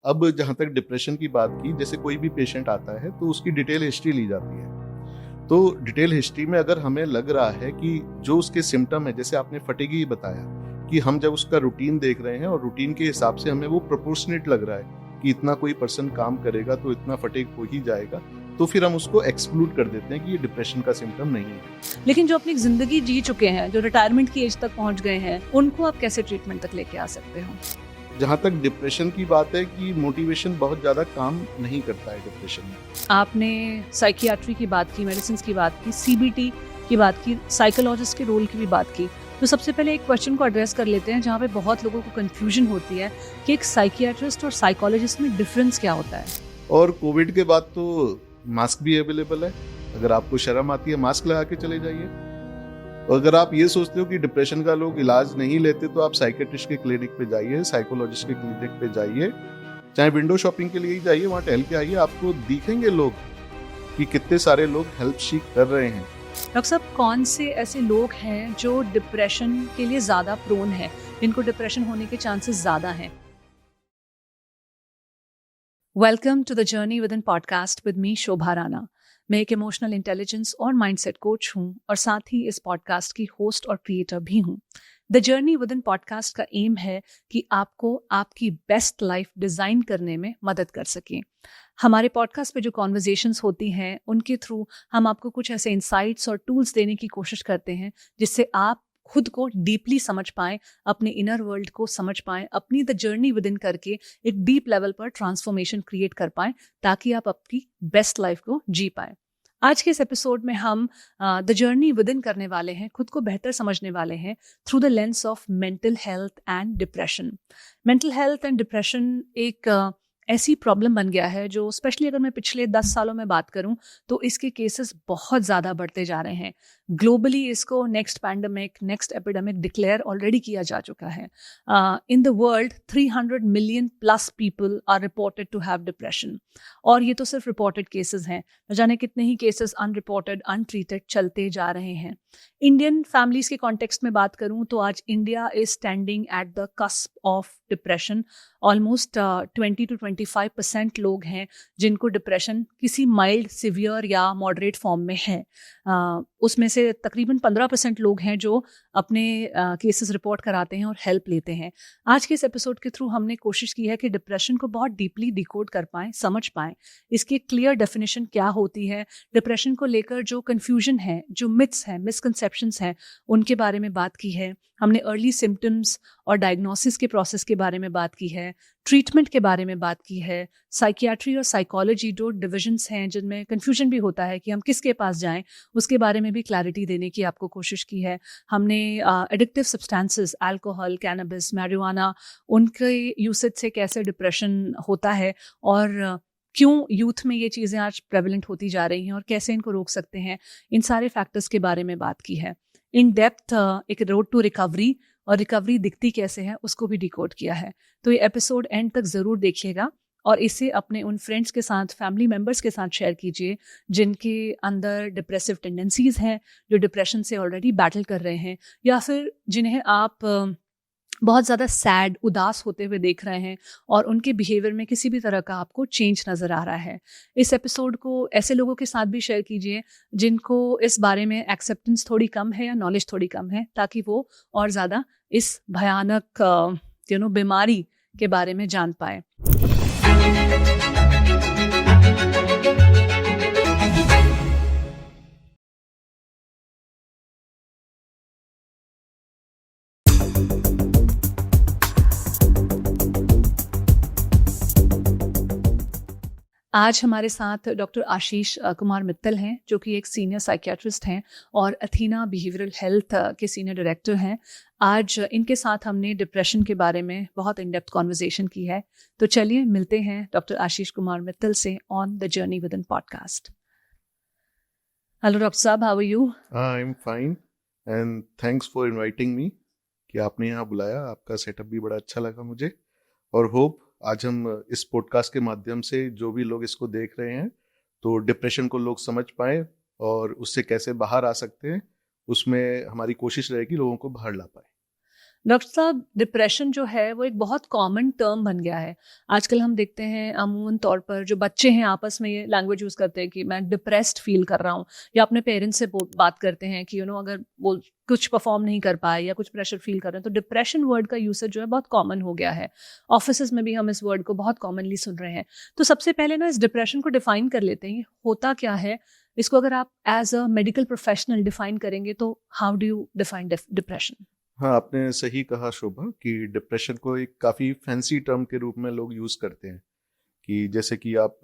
अब जहाँ तक डिप्रेशन की बात की, जैसे कोई भी पेशेंट आता है तो उसकी डिटेल हिस्ट्री ली जाती है। तो डिटेल हिस्ट्री में अगर हमें लग रहा है कि जो उसके सिम्टम है, जैसे आपने फटीगी बताया, कि हम जब उसका रूटीन देख रहे हैं और रूटीन के हिसाब से हमें वो प्रोपोर्शनेट लग रहा है कि इतना कोई पर्सन काम करेगा तो इतना फटीग हो ही जाएगा, तो फिर हम उसको एक्सक्लूड कर देते हैं कि ये डिप्रेशन का सिम्टम नहीं है। लेकिन जो अपनी जिंदगी जी चुके हैं, जो रिटायरमेंट की एज तक पहुंच गए हैं, उनको आप कैसे ट्रीटमेंट तक लेके आ सकते हो? जहाँ तक डिप्रेशन की बात है कि मोटिवेशन बहुत ज़्यादा काम नहीं करता है डिप्रेशन में। आपने साइकियाट्री की बात की, मेडिसिन की बात की, सीबीटी की बात की, साइकोलॉजिस्ट के रोल की भी बात की। तो सबसे पहले एक क्वेश्चन को एड्रेस कर लेते हैं जहाँ पे बहुत लोगों को कंफ्यूजन होती है कि एक साइकियाट्रिस्ट और साइकोलॉजिस्ट में डिफरेंस क्या होता है। और कोविड के बाद तो मास्क भी अवेलेबल है, अगर आपको शर्म आती है मास्क लगा के चले जाइए। और अगर आप ये सोचते हो कि डिप्रेशन का लोग इलाज नहीं लेते तो आप साइकेट्रिस्ट के क्लिनिक पे जाइए, साइकोलॉजिस्ट के क्लिनिक पे जाइए, चाहे विंडो शॉपिंग के लिए ही जाइए, वहाँ टहल के आइए, आपको दिखेंगे लोग कि कितने सारे लोग हेल्प सीख कर रहे हैं। डॉक्टर साहब, कौन से ऐसे लोग हैं जो डिप्रेशन के लिए ज़्यादा प्रोन है, जिनको डिप्रेशन होने के चांसेस ज़्यादा हैं? Welcome to the journey within podcast with me Shobha Rana. मैं एक इमोशनल इंटेलिजेंस और माइंडसेट कोच हूँ और साथ ही इस पॉडकास्ट की होस्ट और क्रिएटर भी हूँ। The journey within podcast का एम है कि आपको आपकी बेस्ट लाइफ डिज़ाइन करने में मदद कर सकें। हमारे पॉडकास्ट पे जो कॉन्वर्जेशंस होती हैं उनके थ्रू हम आपको कुछ ऐसे इंसाइट्स और टूल्स देने की कोशिश करते हैं जिससे आप खुद को डीपली समझ पाएं, अपने इनर वर्ल्ड को समझ पाएं, अपनी द जर्नी विद इन करके एक डीप लेवल पर ट्रांसफॉर्मेशन क्रिएट कर पाएं ताकि आप अपनी बेस्ट लाइफ को जी पाएं। आज के इस एपिसोड में हम द जर्नी विद इन करने वाले हैं, खुद को बेहतर समझने वाले हैं through the lens of mental health and depression. Mental health and depression एक ऐसी प्रॉब्लम बन गया है जो स्पेशली अगर मैं पिछले 10 सालों में बात करूं तो इसके केसेस बहुत ज़्यादा बढ़ते जा रहे हैं। ग्लोबली इसको next pandemic, next epidemic declare already किया जा चुका है। In the world 300 million plus people are reported to have depression, और ये तो सिर्फ रिपोर्टेड केसेस हैं, न जाने कितने ही केसेस अनरिपोर्टेड, अनट्रीटेड चलते जा रहे हैं। इंडियन फैमिलीज के कॉन्टेक्स्ट में बात करूं तो आज India is standing at the cusp of depression. Almost 20 to 25% लोग हैं जिनको डिप्रेशन किसी माइल्ड, सिवियर या मॉडरेट फॉर्म में है। उसमें से तकरीबन 15% लोग हैं जो अपने केसेस रिपोर्ट कराते हैं और हेल्प लेते हैं। आज के इस एपिसोड के थ्रू हमने कोशिश की है कि डिप्रेशन को बहुत डीपली डिकोड कर पाएं, समझ पाएं, इसकी क्लियर डेफिनेशन क्या होती है, डिप्रेशन को लेकर जो कन्फ्यूजन है, जो मिथ्स हैं, मिसकंसेप्शंस हैं, उनके बारे में बात की है। हमने अर्ली सिम्टम्स और डायग्नोसिस के प्रोसेस के बारे में बात की है, ट्रीटमेंट के बारे में बात की है। साइकियाट्री और साइकोलॉजी दो डिविजन्स हैं जिनमें कन्फ्यूजन भी होता है कि हम किसके पास जाएं, उसके बारे में भी क्लैरिटी देने की आपको कोशिश की है। हमने addictive substances, alcohol, cannabis, marijuana, उनके यूसेज से कैसे डिप्रेशन होता है और क्यों यूथ में ये चीज़ें आज प्रेवलेंट होती जा रही हैं और कैसे इनको रोक सकते हैं, इन सारे फैक्टर्स के बारे में बात की है। इन डेप्थ एक रोड टू रिकवरी और रिकवरी दिखती कैसे है उसको भी डिकोड किया है। तो ये एपिसोड एंड तक ज़रूर देखिएगा और इसे अपने उन फ्रेंड्स के साथ, फैमिली मेम्बर्स के साथ शेयर कीजिए जिनके अंदर डिप्रेसिव टेंडेंसीज हैं, जो डिप्रेशन से ऑलरेडी बैटल कर रहे हैं, या फिर जिन्हें आप बहुत ज़्यादा सैड, उदास होते हुए देख रहे हैं और उनके बिहेवियर में किसी भी तरह का आपको चेंज नज़र आ रहा है। इस एपिसोड को ऐसे लोगों के साथ भी शेयर कीजिए जिनको इस बारे में एक्सेप्टेंस थोड़ी कम है या नॉलेज थोड़ी कम है, ताकि वो और ज़्यादा इस भयानक बीमारी के बारे में जान पाए। आज हमारे साथ डॉक्टर आशीष कुमार मित्तल हैं, जो कि एक सीनियर साइकियाट्रिस्ट हैं और अथीना बिहेवियरल हेल्थ के सीनियर डायरेक्टर हैं। आज इनके साथ हमने डिप्रेशन के बारे में बहुत इन डेप्थ कॉन्वर्जेशन की है। तो चलिए मिलते हैं डॉक्टर आशीष कुमार मित्तल से on the journey within podcast. Hello doctor sahab, how are you? I am fine and thanks for inviting me, कि आपने यहाँ बुलाया। आपका सेटअप भी बड़ा अच्छा लगा मुझे, और होप आज हम इस पॉडकास्ट के माध्यम से जो भी लोग इसको देख रहे हैं तो डिप्रेशन को लोग समझ पाए और उससे कैसे बाहर आ सकते हैं, उसमें हमारी कोशिश रहेगी लोगों को बाहर ला पाए। डॉक्टर साहब, डिप्रेशन जो है वो एक बहुत कॉमन टर्म बन गया है। आजकल हम देखते हैं अमूमन तौर पर जो बच्चे हैं आपस में ये लैंग्वेज यूज़ करते हैं कि मैं डिप्रेस्ड फील कर रहा हूँ, या अपने पेरेंट्स से बात करते हैं कि अगर वो कुछ परफॉर्म नहीं कर पाए या कुछ प्रेशर फील कर रहे हैं, तो डिप्रेशन वर्ड का यूसेज जो है बहुत कॉमन हो गया है। ऑफिस में भी हम इस वर्ड को बहुत कॉमनली सुन रहे हैं। तो सबसे पहले ना इस डिप्रेशन को डिफाइन कर लेते हैं, ये होता क्या है। इसको अगर आप as a medical professional define करेंगे तो how do you define depression? हाँ, आपने सही कहा शोभा कि डिप्रेशन को एक काफ़ी फैंसी टर्म के रूप में लोग यूज़ करते हैं कि जैसे कि आप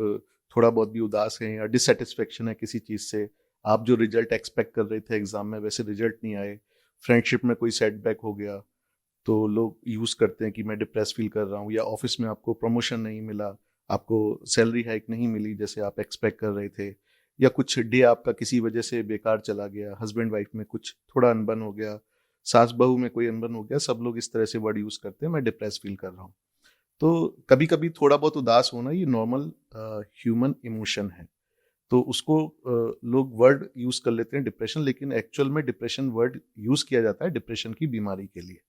थोड़ा बहुत भी उदास हैं या डिससेटिस्फेक्शन है किसी चीज़ से, आप जो रिजल्ट एक्सपेक्ट कर रहे थे एग्ज़ाम में वैसे रिजल्ट नहीं आए, फ्रेंडशिप में कोई सेटबैक हो गया, तो लोग यूज़ करते हैं कि मैं डिप्रेस फील कर रहा हूँ, या ऑफिस में आपको प्रमोशन नहीं मिला, आपको सैलरी हाइक नहीं मिली जैसे आप एक्सपेक्ट कर रहे थे, या कुछ डे आपका किसी वजह से बेकार चला गया, हस्बैंड वाइफ में कुछ थोड़ा अनबन हो गया, सास बहू में कोई अनबन हो गया, सब लोग इस तरह से वर्ड यूज़ करते हैं, मैं डिप्रेस फील कर रहा हूँ। तो कभी कभी थोड़ा बहुत उदास होना ये नॉर्मल ह्यूमन इमोशन है, तो उसको लोग वर्ड यूज़ कर लेते हैं डिप्रेशन, लेकिन एक्चुअल में डिप्रेशन वर्ड यूज़ किया जाता है डिप्रेशन की बीमारी के लिए।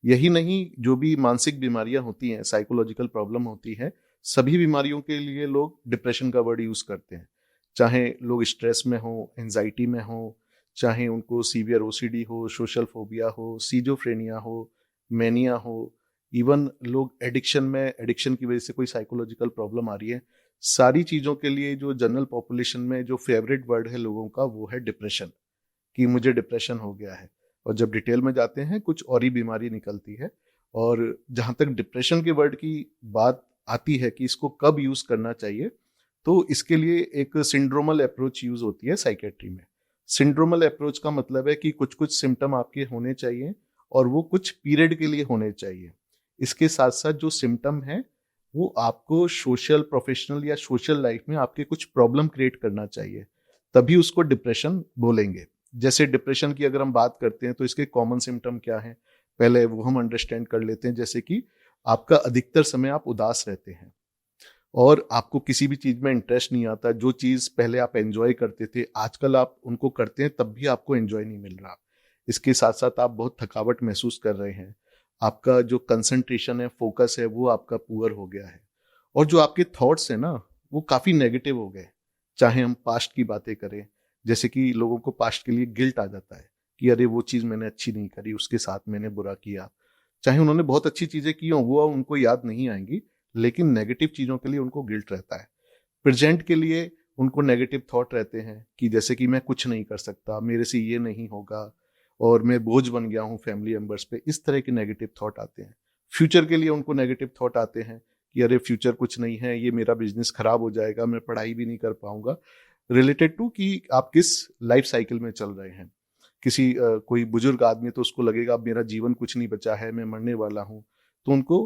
यही नहीं, जो भी मानसिक बीमारियां होती हैं, साइकोलॉजिकल प्रॉब्लम होती है, सभी बीमारियों के लिए लोग डिप्रेशन का वर्ड यूज़ करते हैं। चाहे लोग स्ट्रेस में हो, एंजाइटी में हो, चाहे उनको सीवियर ओसीडी हो, सोशल फोबिया हो, सीजोफ्रेनिया हो, मैनिया हो, इवन लोग एडिक्शन की वजह से कोई साइकोलॉजिकल प्रॉब्लम आ रही है, सारी चीज़ों के लिए जो जनरल पॉपुलेशन में जो फेवरेट वर्ड है लोगों का वो है डिप्रेशन, कि मुझे डिप्रेशन हो गया है। और जब डिटेल में जाते हैं कुछ और ही बीमारी निकलती है। और जहाँ तक डिप्रेशन के वर्ड की बात आती है कि इसको कब यूज़ करना चाहिए, तो इसके लिए एक सिंड्रोमल अप्रोच यूज़ होती है साइकेट्री में। सिंड्रोमल अप्रोच का मतलब है कि कुछ कुछ सिम्टम आपके होने चाहिए और वो कुछ पीरियड के लिए होने चाहिए। इसके साथ साथ जो सिम्टम है वो आपको सोशल, प्रोफेशनल या सोशल लाइफ में आपके कुछ प्रॉब्लम क्रिएट करना चाहिए, तभी उसको डिप्रेशन बोलेंगे। जैसे डिप्रेशन की अगर हम बात करते हैं तो इसके कॉमन सिम्टम क्या हैं, पहले वो हम अंडरस्टैंड कर लेते हैं। जैसे कि आपका अधिकतर समय आप उदास रहते हैं और आपको किसी भी चीज़ में इंटरेस्ट नहीं आता, जो चीज़ पहले आप एंजॉय करते थे आजकल आप उनको करते हैं तब भी आपको एंजॉय नहीं मिल रहा। इसके साथ साथ आप बहुत थकावट महसूस कर रहे हैं, आपका जो कंसंट्रेशन है, फोकस है, वो आपका पुअर हो गया है, और जो आपके थॉट्स हैं ना वो काफ़ी नेगेटिव हो गए। चाहे हम पास्ट की बातें करें, जैसे कि लोगों को पास्ट के लिए गिल्ट आ जाता है कि अरे वो चीज़ मैंने अच्छी नहीं करी, उसके साथ मैंने बुरा किया। चाहे उन्होंने बहुत अच्छी चीज़ें की हों, वो उनको याद नहीं आएंगी, लेकिन नेगेटिव चीज़ों के लिए उनको गिल्ट रहता है। प्रेजेंट के लिए उनको नेगेटिव थॉट रहते हैं कि जैसे कि मैं कुछ नहीं कर सकता, मेरे से ये नहीं होगा, और मैं बोझ बन गया हूँ फैमिली मेंबर्स पे, इस तरह के नेगेटिव थॉट आते हैं। फ्यूचर के लिए उनको नेगेटिव थॉट आते हैं कि अरे फ्यूचर कुछ नहीं है, ये मेरा बिजनेस खराब हो जाएगा, मैं पढ़ाई भी नहीं कर पाऊंगा। रिलेटेड टू कि आप किस लाइफ साइकिल में चल रहे हैं। किसी कोई बुजुर्ग आदमी तो उसको लगेगा अब मेरा जीवन कुछ नहीं बचा है, मैं मरने वाला हूँ, तो उनको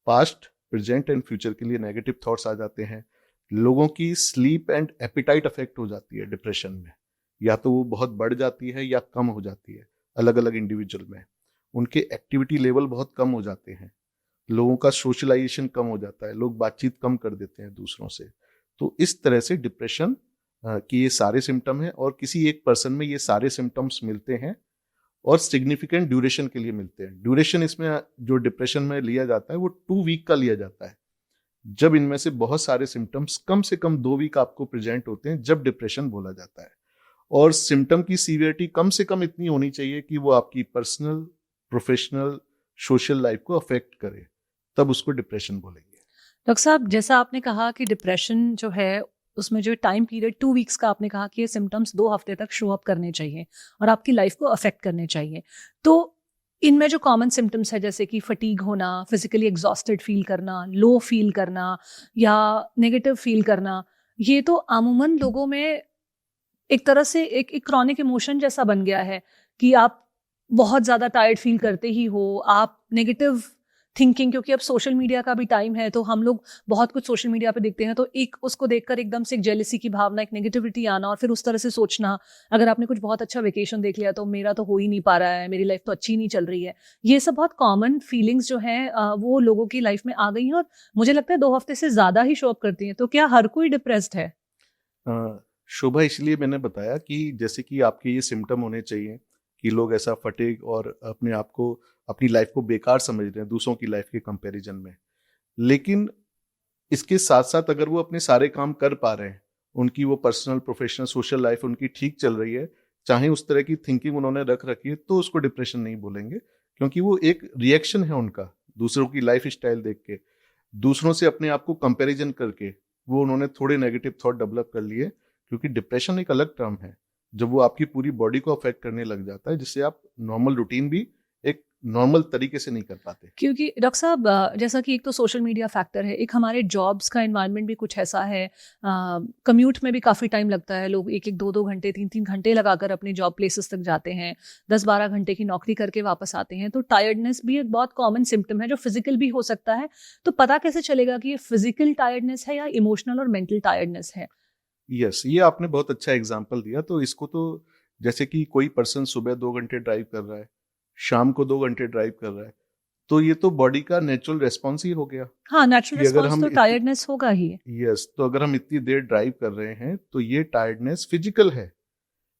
पास्ट, प्रेजेंट एंड फ्यूचर के लिए नेगेटिव थॉट्स आ जाते हैं। लोगों की स्लीप एंड एपिटाइट अफेक्ट हो जाती है डिप्रेशन में, या तो वो बहुत बढ़ जाती है या कम हो जाती है। अलग अलग इंडिविजुअल में उनके एक्टिविटी लेवल बहुत कम हो जाते हैं, लोगों का सोशलाइजेशन कम हो जाता है, लोग बातचीत कम कर देते हैं दूसरों से। तो इस तरह से डिप्रेशन कि ये सारे सिम्टम हैं, और किसी एक पर्सन में ये सारे सिम्टम्स मिलते हैं और सिग्निफिकेंट ड्यूरेशन के लिए मिलते हैं। ड्यूरेशन इसमें जो डिप्रेशन में लिया जाता है वो 2 वीक का लिया जाता है, जब इनमें से बहुत सारे सिम्टम्स कम से कम 2 वीक आपको प्रेजेंट होते हैं, जब डिप्रेशन बोला जाता है। और सिम्टम की सीवियरिटी कम से कम इतनी होनी चाहिए कि वो आपकी पर्सनल, प्रोफेशनल, सोशल लाइफ को अफेक्ट करे, तब उसको डिप्रेशन बोलेंगे। डॉक्टर साहब, जैसा आपने कहा कि डिप्रेशन जो है उसमें जो टाइम पीरियड 2 वीक्स का आपने कहा कि ये सिम्टम्स 2 हफ्ते तक शो अप करने चाहिए और आपकी लाइफ को अफेक्ट करने चाहिए। तो इनमें जो कॉमन सिम्टम्स है जैसे कि फटीग होना, फिजिकली एग्जॉस्टेड फील करना, लो फील करना या नेगेटिव फील करना, ये तो अमूमन लोगों में एक तरह से एक क्रॉनिक इमोशन जैसा बन गया है कि आप बहुत ज़्यादा टायर्ड फील करते ही हो, आप नेगेटिव थिंकिंग, क्योंकि अब सोशल मीडिया का भी टाइम है तो हम लोग बहुत कुछ सोशल मीडिया पे देखते हैं, तो एक उसको देखकर एकदम से एक जेलसी की भावना, एक नेगेटिविटी आना और फिर उस तरह से सोचना, अगर आपने कुछ बहुत अच्छा वेकेशन देख लिया तो मेरा तो हो ही नहीं पा रहा है, मेरी लाइफ तो अच्छी नहीं चल रही है। ये सब बहुत कॉमन फीलिंग्स जो हैं वो लोगों की लाइफ में आ गई हैं और मुझे लगता है 2 हफ्ते से ज़्यादा ही शो अप करती हैं। तो क्या हर कोई डिप्रेस्ड है? शोभा, इसलिए मैंने बताया कि जैसे कि आपके ये सिम्टम होने चाहिए कि लोग ऐसा फटीग और अपने आप को, अपनी लाइफ को बेकार समझ रहे हैं दूसरों की लाइफ के कंपैरिजन में। लेकिन इसके साथ साथ अगर वो अपने सारे काम कर पा रहे हैं, उनकी वो पर्सनल प्रोफेशनल सोशल लाइफ उनकी ठीक चल रही है, चाहे उस तरह की थिंकिंग उन्होंने रख रखी है, तो उसको डिप्रेशन नहीं बोलेंगे, क्योंकि वो एक रिएक्शन है उनका दूसरों की लाइफ स्टाइल देख के, दूसरों से अपने आप को कंपैरिजन करके वो उन्होंने थोड़े नेगेटिव थॉट डेवलप कर लिए। क्योंकि डिप्रेशन एक अलग टर्म है, जब वो आपकी पूरी बॉडी को अफेक्ट करने लग जाता है, जिससे आप नॉर्मल रूटीन भी एक नॉर्मल तरीके से नहीं कर पाते। क्योंकि डॉक्टर साहब जैसा कि एक तो सोशल मीडिया फैक्टर है, एक हमारे जॉब्स का एनवायरनमेंट भी कुछ ऐसा है, कम्यूट में भी काफ़ी टाइम लगता है, लोग 1-1 2-2 घंटे 3-3 घंटे लगाकर अपने जॉब प्लेसेस तक जाते हैं, 10-12 घंटे की नौकरी करके वापस आते हैं, तो टायर्डनेस भी एक बहुत कॉमन सिम्टम है जो फिजिकल भी हो सकता है। तो पता कैसे चलेगा कि ये फिजिकल टायर्डनेस है या इमोशनल और मेंटल टायर्डनेस है? यस, ये आपने बहुत अच्छा एग्जाम्पल दिया। तो इसको तो जैसे कि कोई पर्सन सुबह 2 घंटे ड्राइव कर रहा है, शाम को 2 घंटे ड्राइव कर रहा है, तो ये तो बॉडी का नेचुरल रेस्पॉन्स ही हो गया हाँ, नेचुरल कि अगर रिस्पॉन्स हम तो टायर्डनेस होगा ही। यस, तो अगर हम इतनी देर ड्राइव कर रहे हैं तो ये टायर्डनेस फिजिकल है,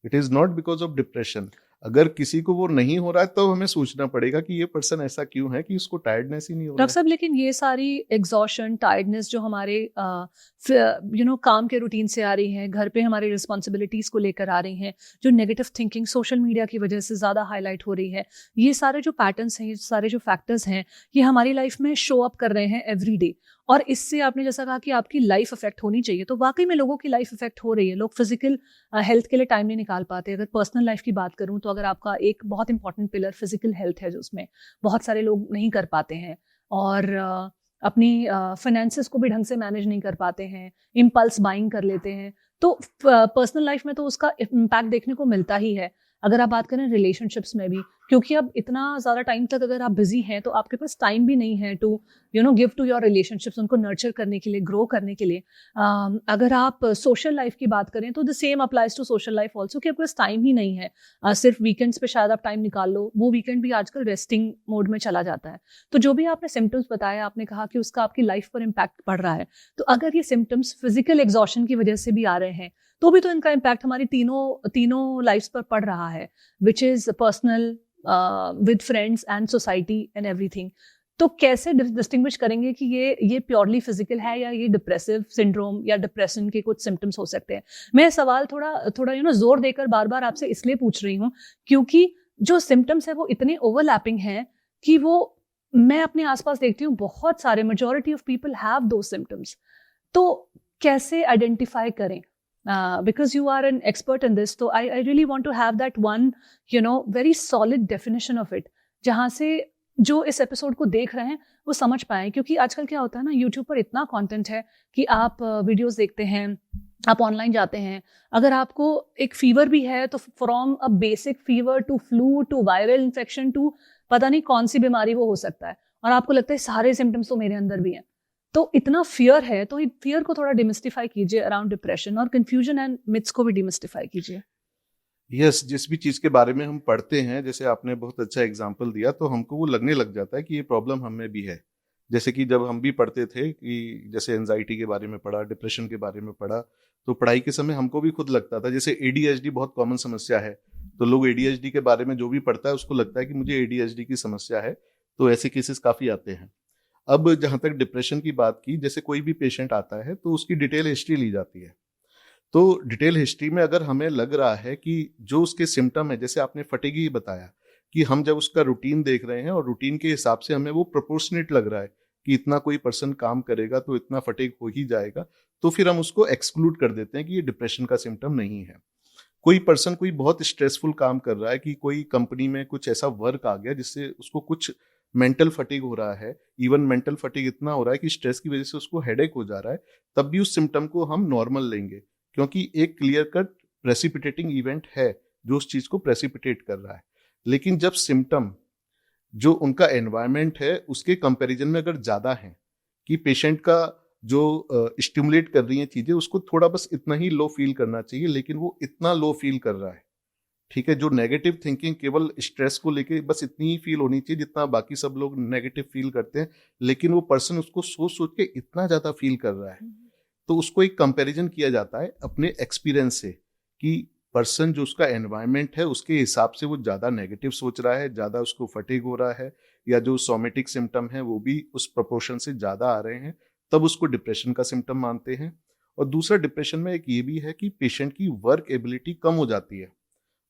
it is not because of depression. अगर किसी को वो नहीं हो रहा है तो हमें सोचना पड़ेगा कि ये पर्सन ऐसा क्यों है कि उसको टायर्डनेस ही नहीं हो रहा डॉक्टर साहब, लेकिन ये सारी एग्जॉशन टायर्डनेस जो हमारे काम के रूटीन से आ रही है, घर पे हमारी रिस्पॉन्सिबिलिटीज को लेकर आ रही हैं, जो नेगेटिव थिंकिंग सोशल मीडिया की वजह से ज़्यादा हाईलाइट हो रही है, ये सारे जो पैटर्न्स हैं, ये सारे जो फैक्टर्स हैं, ये हमारी लाइफ में शो अप कर रहे हैं एवरी डे। और इससे आपने जैसा कहा कि आपकी लाइफ अफेक्ट होनी चाहिए, तो वाकई में लोगों की लाइफ अफेक्ट हो रही है। लोग फिजिकल हेल्थ के लिए टाइम नहीं निकाल पाते। अगर पर्सनल लाइफ की बात करूं तो अगर आपका एक बहुत इंपॉर्टेंट पिलर फिजिकल हेल्थ है, जो उसमें बहुत सारे लोग नहीं कर पाते हैं, और अपनी फाइनेंसेस को भी ढंग से मैनेज नहीं कर पाते हैं, इम्पल्स बाइंग कर लेते हैं, तो पर्सनल लाइफ में तो उसका इम्पैक्ट देखने को मिलता ही है। अगर आप बात करें रिलेशनशिप्स में भी, क्योंकि अब इतना ज़्यादा टाइम तक अगर आप बिजी हैं तो आपके पास टाइम भी नहीं है to give to your relationships, उनको नर्चर करने के लिए, ग्रो करने के लिए। अगर आप सोशल लाइफ की बात करें तो the same applies to social life also, कि आपके पास टाइम ही नहीं है। सिर्फ वीकेंड्स पे शायद आप टाइम निकाल लो, वो वीकेंड भी आजकल रेस्टिंग मोड में चला जाता है। तो जो भी आपने सिम्टम्स बताया, आपने कहा कि उसका आपकी लाइफ पर इम्पैक्ट पड़ रहा है, तो अगर ये सिम्टम्स फिजिकल एग्जॉशन की वजह से भी आ रहे हैं, तो भी तो इनका इम्पैक्ट हमारी तीनों लाइफ्स पर पड़ रहा है, which is personal, with friends and society and everything. तो कैसे डिस्टिंग्विश करेंगे कि ये प्योरली फिजिकल है या ये डिप्रेसिव सिंड्रोम या डिप्रेशन के कुछ सिम्टम्स हो सकते हैं? मैं सवाल थोड़ा जोर देकर बार बार आपसे इसलिए पूछ रही हूँ क्योंकि जो सिम्टम्स है वो इतने ओवरलैपिंग हैं कि वो, मैं अपने आसपास देखती हूँ बहुत सारे, मेजॉरिटी ऑफ पीपल हैव दो सिम्टम्स। तो कैसे आइडेंटिफाई करें? Because you are an expert in this, तो I really want to have that one very solid definition of it, जहाँ से जो इस एपिसोड को देख रहे हैं वो समझ पाए। क्योंकि आजकल क्या होता है ना, यूट्यूब पर इतना कंटेंट है कि आप वीडियोस देखते हैं, आप ऑनलाइन जाते हैं, अगर आपको एक फीवर भी है तो from a basic fever to flu to viral infection to पता नहीं कौन सी बीमारी वो हो सकता है, और आपको लगता है सारे सिम्टम्स तो मेरे अंदर भी हैं। तो इतना फियर है, तो फियर को थोड़ा डिमिस्टिफाई कीजिए अराउंड डिप्रेशन, और कंफ्यूजन एंड मिथ्स को भी डिमिस्टिफाई कीजिए। यस, जिस भी चीज़ के बारे में हम पढ़ते हैं, जैसे आपने बहुत अच्छा एग्जाम्पल दिया, तो हमको वो लगने लग जाता है कि ये प्रॉब्लम हमें भी है। जैसे कि जब हम भी पढ़ते थे कि जैसे एंजाइटी के बारे में पढ़ा, डिप्रेशन के बारे में पढ़ा, तो पढ़ाई के समय हमको भी खुद लगता था, जैसे एडीएचडी बहुत कॉमन समस्या है, तो लोग एडीएचडी के बारे में जो भी पढ़ता है उसको लगता है कि मुझे एडीएचडी की समस्या है, तो ऐसे केसेस काफ़ी आते हैं। अब जहाँ तक डिप्रेशन की बात की, जैसे कोई भी पेशेंट आता है तो उसकी डिटेल हिस्ट्री ली जाती है। तो डिटेल हिस्ट्री में अगर हमें लग रहा है कि जो उसके सिम्टम है, जैसे आपने फटीगी बताया, कि हम जब उसका रूटीन देख रहे हैं और रूटीन के हिसाब से हमें वो प्रोपोर्शनेट लग रहा है कि इतना कोई पर्सन काम करेगा तो इतना फटीग हो ही जाएगा, तो फिर हम उसको एक्सक्लूड कर देते हैं कि ये डिप्रेशन का सिम्टम नहीं है। कोई पर्सन कोई बहुत स्ट्रेसफुल काम कर रहा है, कि कोई कंपनी में कुछ ऐसा वर्क आ गया जिससे उसको कुछ मेंटल फटीग हो रहा है, इवन मेंटल फटीग इतना हो रहा है कि स्ट्रेस की वजह से उसको हेडेक हो जा रहा है, तब भी उस सिम्टम को हम नॉर्मल लेंगे, क्योंकि एक क्लियर कट प्रेसिपिटेटिंग इवेंट है जो उस चीज को प्रेसिपिटेट कर रहा है। लेकिन जब सिम्टम जो उनका एनवायरनमेंट है उसके कंपैरिजन में अगर ज्यादा है, कि पेशेंट का जो स्टिमुलेट कर रही हैं चीजें, उसको थोड़ा बस इतना ही लो फील करना चाहिए, लेकिन वो इतना लो फील कर रहा है, ठीक है, जो नेगेटिव थिंकिंग केवल स्ट्रेस को लेके बस इतनी ही फील होनी चाहिए जितना बाकी सब लोग नेगेटिव फील करते हैं, लेकिन वो पर्सन उसको सोच सोच के इतना ज्यादा फील कर रहा है, तो उसको एक कंपैरिजन किया जाता है अपने एक्सपीरियंस से, कि पर्सन जो उसका एनवायरनमेंट है उसके हिसाब से वो ज़्यादा नेगेटिव सोच रहा है, ज़्यादा उसको फटीग हो रहा है, या जो सोमेटिक सिम्टम है वो भी उस प्रोपोर्शन से ज़्यादा आ रहे हैं, तब उसको डिप्रेशन का सिम्टम मानते हैं। और दूसरा डिप्रेशन में एक ये भी है कि पेशेंट की वर्क एबिलिटी कम हो जाती है,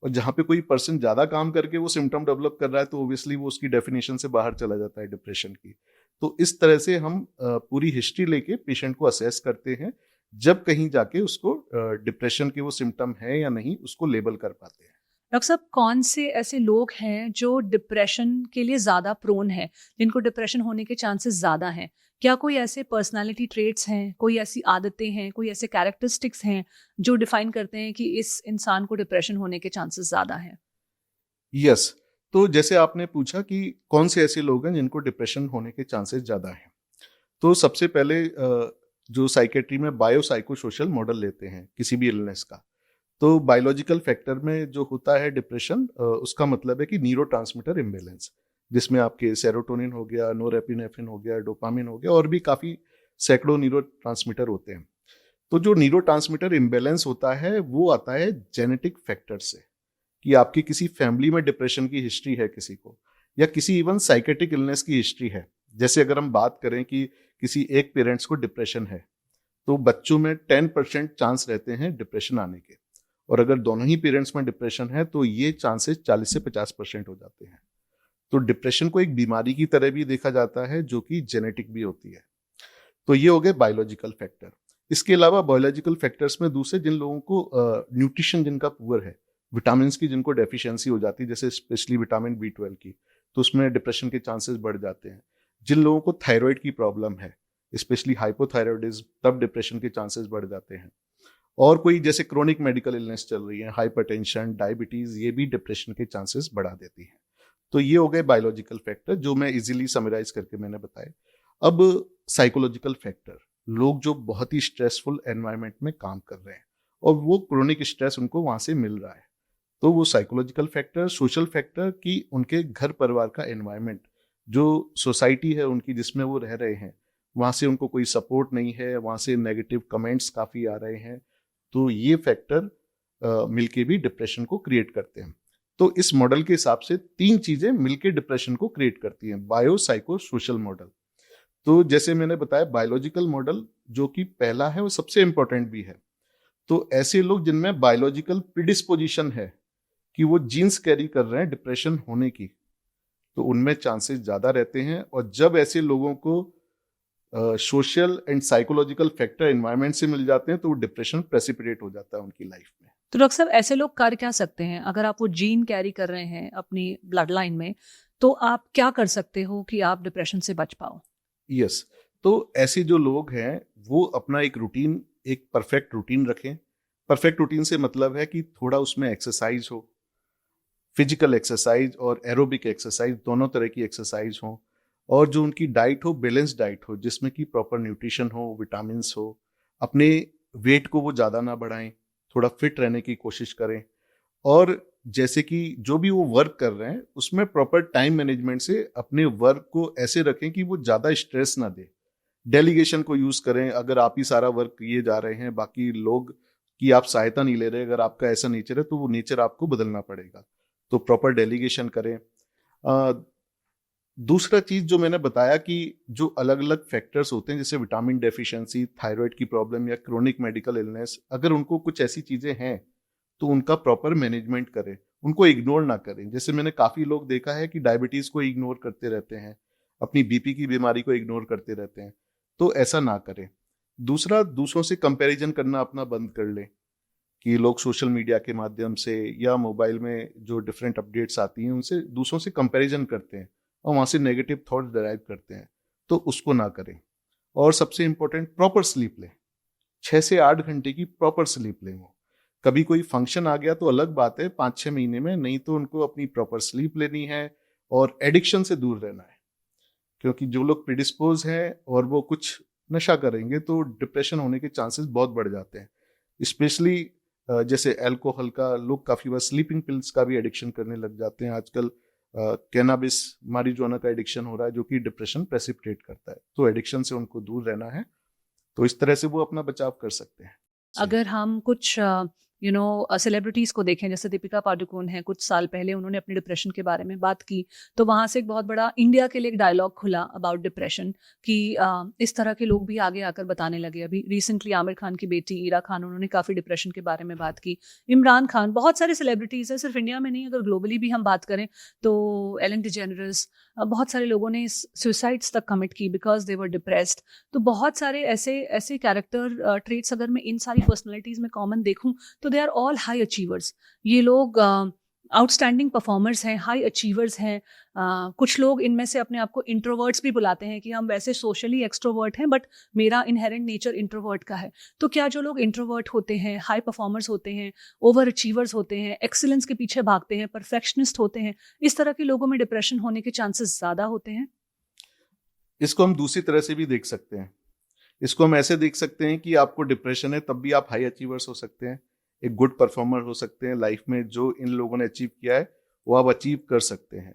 और जहाँ पे कोई पर्सन ज़्यादा काम करके वो सिम्टम डेवलप कर रहा है तो ओब्वियसली वो उसकी डेफिनेशन से बाहर चला जाता है डिप्रेशन की। तो इस तरह से हम पूरी हिस्ट्री लेके पेशेंट को असेस करते हैं, जब कहीं जाके उसको डिप्रेशन के वो सिम्टम है या नहीं उसको लेबल कर पाते हैं। डॉक्टर साहब, कौन से ऐसे लोग हैं जो डिप्रेशन के लिए ज़्यादा प्रोन है, जिनको डिप्रेशन होने के चांसेस ज़्यादा हैं? क्या कोई ऐसे पर्सनालिटी ट्रेट्स हैं, कोई ऐसी आदतें हैं, कोई ऐसे कैरेक्टरिस्टिक्स हैं जो डिफाइन करते हैं कि इस इंसान को डिप्रेशन होने के चांसेस ज़्यादा हैं? यस, तो जैसे आपने पूछा कि कौन से ऐसे लोग हैं जिनको डिप्रेशन होने के चांसेस ज़्यादा हैं, तो सबसे पहले जो साइकेट्री में बायो साइको सोशल मॉडल लेते हैं किसी भी इलनेस का, तो बायोलॉजिकल फैक्टर में जो होता है डिप्रेशन, उसका मतलब है कि न्यूरोट्रांसमीटर इम्बैलेंस, जिसमें आपके सेरोटोनिन हो गया, नोरेपिनेफ्रिन हो गया, डोपामिन हो गया, और भी काफ़ी सैकड़ों न्यूरोट्रांसमीटर होते हैं। तो जो न्यूरोट्रांसमीटर इम्बैलेंस होता है वो आता है जेनेटिक फैक्टर से, कि आपकी किसी फैमिली में डिप्रेशन की हिस्ट्री है किसी को, या किसी इवन साइकेट्रिक इलनेस की हिस्ट्री है। जैसे अगर हम बात करें कि किसी एक पेरेंट्स को डिप्रेशन है, तो बच्चों में 10% चांस रहते हैं डिप्रेशन आने के, और अगर दोनों ही पेरेंट्स में डिप्रेशन है तो ये चांसेस 40 से 50% हो जाते हैं। तो डिप्रेशन को एक बीमारी की तरह भी देखा जाता है जो कि जेनेटिक भी होती है। तो ये हो गए बायोलॉजिकल फैक्टर। इसके अलावा बायोलॉजिकल फैक्टर्स में दूसरे जिन लोगों को न्यूट्रिशन जिनका पुअर है, विटामिन की जिनको डेफिशिएंसी हो जाती है, जैसे स्पेशली विटामिन B12 की, तो उसमें डिप्रेशन के चांसेस बढ़ जाते हैं। जिन लोगों को थायराइड की प्रॉब्लम है, स्पेशली हाइपोथायरॉयडिज्म, तब डिप्रेशन के चांसेस बढ़ जाते हैं। और कोई जैसे क्रोनिक मेडिकल इलनेस चल रही है, हाइपरटेंशन, डायबिटीज, ये भी डिप्रेशन के चांसेस बढ़ा देती है। तो ये हो गए बायोलॉजिकल फैक्टर जो मैं इजीली समराइज करके मैंने बताए। अब साइकोलॉजिकल फैक्टर, लोग जो बहुत ही स्ट्रेसफुल एनवायरनमेंट में काम कर रहे हैं और वो क्रोनिक स्ट्रेस उनको वहां से मिल रहा है, तो वो साइकोलॉजिकल फैक्टर, सोशल फैक्टर की उनके घर परिवार का एनवायरनमेंट, जो सोसाइटी है उनकी जिसमें वो रह रहे हैं, वहाँ से उनको कोई सपोर्ट नहीं है, वहाँ से नेगेटिव कमेंट्स काफ़ी आ रहे हैं, तो ये फैक्टर मिलके भी डिप्रेशन को क्रिएट करते हैं। तो इस मॉडल के हिसाब से 3 चीज़ें मिलके डिप्रेशन को क्रिएट करती हैं, बायो साइको सोशल मॉडल। तो जैसे मैंने बताया बायोलॉजिकल मॉडल जो कि पहला है वो सबसे इंपॉर्टेंट भी है। तो ऐसे लोग जिनमें बायोलॉजिकल प्रिडिस्पोजिशन है कि वो जीन्स कैरी कर रहे हैं डिप्रेशन होने की, तो उनमें चांसेस ज़्यादा रहते हैं। और जब ऐसे लोगों को social and psychological factor environment से मिल जाते हैं तो वो डिप्रेशन प्रेसिपिटेट हो जाता है उनकी लाइफ में। तो डॉक्टर साहब, ऐसे लोग कर क्या सकते हैं? अगर आप वो जीन कैरी कर रहे हैं अपनी ब्लड लाइन में, तो आप क्या कर सकते हो कि आप डिप्रेशन से बच पाओ? यस, तो ऐसे जो लोग हैं वो अपना एक रूटीन, एक परफेक्ट रूटीन रखें। परफेक्ट रूटीन से मतलब है कि थोड़ा उसमें एक्सरसाइज हो, फिजिकल एक्सरसाइज और एरोबिक एक्सरसाइज, दोनों तरह की एक्सरसाइज हो, और जो उनकी डाइट हो बैलेंस डाइट हो, जिसमें कि प्रॉपर न्यूट्रिशन हो, विटामिन्स हो। अपने वेट को वो ज़्यादा ना बढ़ाएं, थोड़ा फिट रहने की कोशिश करें। और जैसे कि जो भी वो वर्क कर रहे हैं उसमें प्रॉपर टाइम मैनेजमेंट से अपने वर्क को ऐसे रखें कि वो ज़्यादा स्ट्रेस ना दे। डेलीगेशन को यूज़ करें, अगर आप ही सारा वर्क किए जा रहे हैं, बाकी लोग की आप सहायता नहीं ले रहे, अगर आपका ऐसा नेचर है तो वो नेचर आपको बदलना पड़ेगा, तो प्रॉपर डेलीगेशन करें। दूसरा चीज जो मैंने बताया कि जो अलग अलग फैक्टर्स होते हैं जैसे विटामिन डेफिशिएंसी, थायराइड की प्रॉब्लम या क्रोनिक मेडिकल इलनेस, अगर उनको कुछ ऐसी चीजें हैं तो उनका प्रॉपर मैनेजमेंट करें, उनको इग्नोर ना करें। जैसे मैंने काफी लोग देखा है कि डायबिटीज को इग्नोर करते रहते हैं, अपनी बीपी की बीमारी को इग्नोर करते रहते हैं, तो ऐसा ना करें। दूसरा, दूसरों से कंपैरिजन करना अपना बंद कर लें, कि लोग सोशल मीडिया के माध्यम से या मोबाइल में जो डिफरेंट अपडेट्स आती हैं उनसे दूसरों से कंपैरिजन करते हैं और वहाँ से नेगेटिव थॉट्स डराइव करते हैं, तो उसको ना करें। और सबसे इम्पोर्टेंट, प्रॉपर स्लीप लें, 6 से 8 घंटे की प्रॉपर स्लीप लें। वो कभी कोई फंक्शन आ गया तो अलग बात है 5-6 महीने में, नहीं तो उनको अपनी प्रॉपर स्लीप लेनी है और एडिक्शन से दूर रहना है। क्योंकि जो लोग प्रिडिस्पोज हैं और वो कुछ नशा करेंगे तो डिप्रेशन होने के चांसेस बहुत बढ़ जाते हैं। स्पेशली जैसे अल्कोहल का, लोग काफ़ी बार स्लीपिंग पिल्स का भी एडिक्शन करने लग जाते हैं आजकल। कैनाबिस, मारिजुआना का एडिक्शन हो रहा है जो कि डिप्रेशन प्रेसिपिटेट करता है, तो एडिक्शन से उनको दूर रहना है। तो इस तरह से वो अपना बचाव कर सकते हैं। अगर हम कुछ सेलिब्रिटीज़ को देखें, जैसे दीपिका पादुकोण है, कुछ साल पहले उन्होंने अपने डिप्रेशन के बारे में बात की, तो वहाँ से एक बहुत बड़ा इंडिया के लिए एक डायलॉग खुला अबाउट डिप्रेशन कि इस तरह के लोग भी आगे आकर बताने लगे। अभी रिसेंटली आमिर खान की बेटी ईरा खान, उन्होंने काफ़ी डिप्रेशन के बारे में बात की। इमरान खान, बहुत सारे सेलिब्रिटीज़ हैं, सिर्फ इंडिया में नहीं, अगर ग्लोबली भी हम बात करें तो एलन डिजेनरस, बहुत सारे लोगों ने सुसाइड्स तक कमिट की बिकॉज दे वर डिप्रेस्ड। तो बहुत सारे ऐसे कैरेक्टर ट्रेट्स अगर मैं इन सारी पर्सनैलिटीज़ में कॉमन देखूं तो they are all high achievers. ये लोग आउटस्टैंडिंग परफॉर्मर्स हैं, हाई अचीवर्स हैं। कुछ लोग इनमें से अपने आप को इंट्रोवर्ट्स भी बुलाते हैं कि हम वैसे सोशली एक्सट्रोवर्ट हैं बट मेरा इनहेरेंट नेचर इंट्रोवर्ट का है। तो क्या जो लोग इंट्रोवर्ट होते हैं, हाई परफॉर्मर्स होते हैं, ओवर अचीवर्स होते हैं, एक्सीलेंस के पीछे भागते हैं, परफेक्शनिस्ट होते हैं, इस तरह के लोगों में डिप्रेशन होने के चांसेस ज़्यादा होते हैं? इसको हम दूसरी तरह से भी देख सकते हैं। इसको हम ऐसे देख सकते हैं कि आपको डिप्रेशन है तब भी आप हाई अचीवर्स हो सकते हैं, एक गुड परफॉर्मर हो सकते हैं लाइफ में। जो इन लोगों ने अचीव किया है वो आप अचीव कर सकते हैं।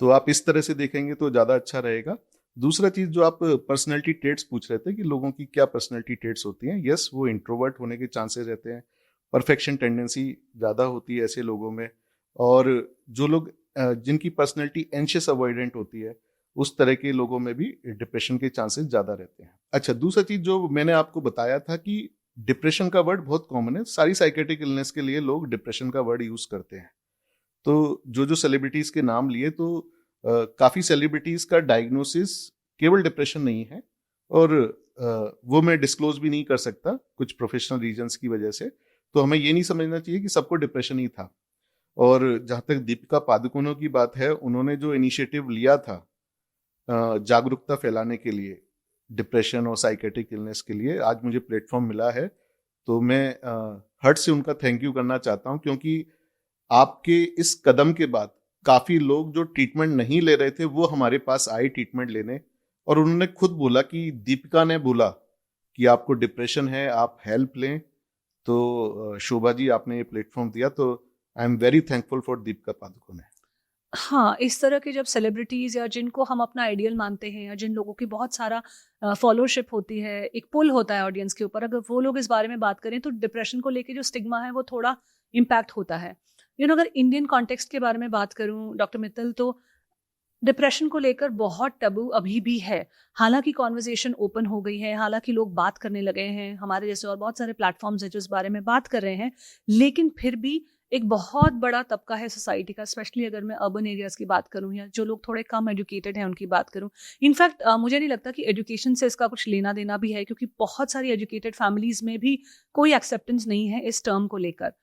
तो आप इस तरह से देखेंगे तो ज़्यादा अच्छा रहेगा। दूसरा चीज़ जो आप पर्सनैलिटी ट्रेट्स पूछ रहे थे कि लोगों की क्या पर्सनैलिटी ट्रेट्स होती हैं, यस, वो इंट्रोवर्ट होने के चांसेस रहते हैं, परफेक्शन टेंडेंसी ज़्यादा होती है ऐसे लोगों में, और जो लोग जिनकी पर्सनैलिटी एंशियस अवॉइडेंट होती है उस तरह के लोगों में भी डिप्रेशन के चांसेस ज़्यादा रहते हैं। अच्छा, दूसरा चीज़ जो मैंने आपको बताया था कि डिप्रेशन का वर्ड बहुत कॉमन है, सारी साइकेट्रिक इलनेस के लिए लोग डिप्रेशन का वर्ड यूज़ करते हैं। तो जो सेलिब्रिटीज़ के नाम लिए, तो काफ़ी सेलिब्रिटीज़ का डायग्नोसिस केवल डिप्रेशन नहीं है, और वो मैं डिस्क्लोज भी नहीं कर सकता कुछ प्रोफेशनल रीजंस की वजह से। तो हमें ये नहीं समझना चाहिए कि सबको डिप्रेशन ही था। और जहाँ तक दीपिका पादुकोण की बात है, उन्होंने जो इनिशिएटिव लिया था जागरूकता फैलाने के लिए डिप्रेशन और साइकेट्रिक इलनेस के लिए, आज मुझे प्लेटफॉर्म मिला है, तो मैं हार्ट से उनका थैंक यू करना चाहता हूँ। क्योंकि आपके इस कदम के बाद काफ़ी लोग जो ट्रीटमेंट नहीं ले रहे थे वो हमारे पास आए ट्रीटमेंट लेने, और उन्होंने खुद बोला कि दीपिका ने बोला कि आपको डिप्रेशन है, आप हेल्प लें। तो शोभा जी, आपने ये प्लेटफॉर्म दिया, तो I am very thankful for Deepika Padukone. हाँ, इस तरह के जब सेलिब्रिटीज़ या जिनको हम अपना आइडियल मानते हैं या जिन लोगों की बहुत सारा फॉलोशिप होती है, एक पुल होता है ऑडियंस के ऊपर, अगर वो लोग इस बारे में बात करें तो डिप्रेशन को लेके जो स्टिग्मा है वो थोड़ा इम्पैक्ट होता है। अगर इंडियन कॉन्टेक्स्ट के बारे में बात करूँ डॉक्टर मित्तल, तो डिप्रेशन को लेकर बहुत टबू अभी भी है। हालांकि कॉन्वर्जेशन ओपन हो गई है, हालांकि लोग बात करने लगे हैं, हमारे जैसे और बहुत सारे प्लेटफॉर्म्स हैं जो इस बारे में बात कर रहे हैं, लेकिन फिर भी एक बहुत बड़ा तबका है सोसाइटी का, स्पेशली अगर मैं अर्बन एरियाज़ की बात करूं या जो लोग थोड़े कम एजुकेटेड हैं उनकी बात करूं। इनफैक्ट मुझे नहीं लगता कि एजुकेशन से इसका कुछ लेना देना भी है, क्योंकि बहुत सारी एजुकेटेड फैमिलीज़ में भी कोई एक्सेप्टेंस नहीं है इस टर्म को लेकर।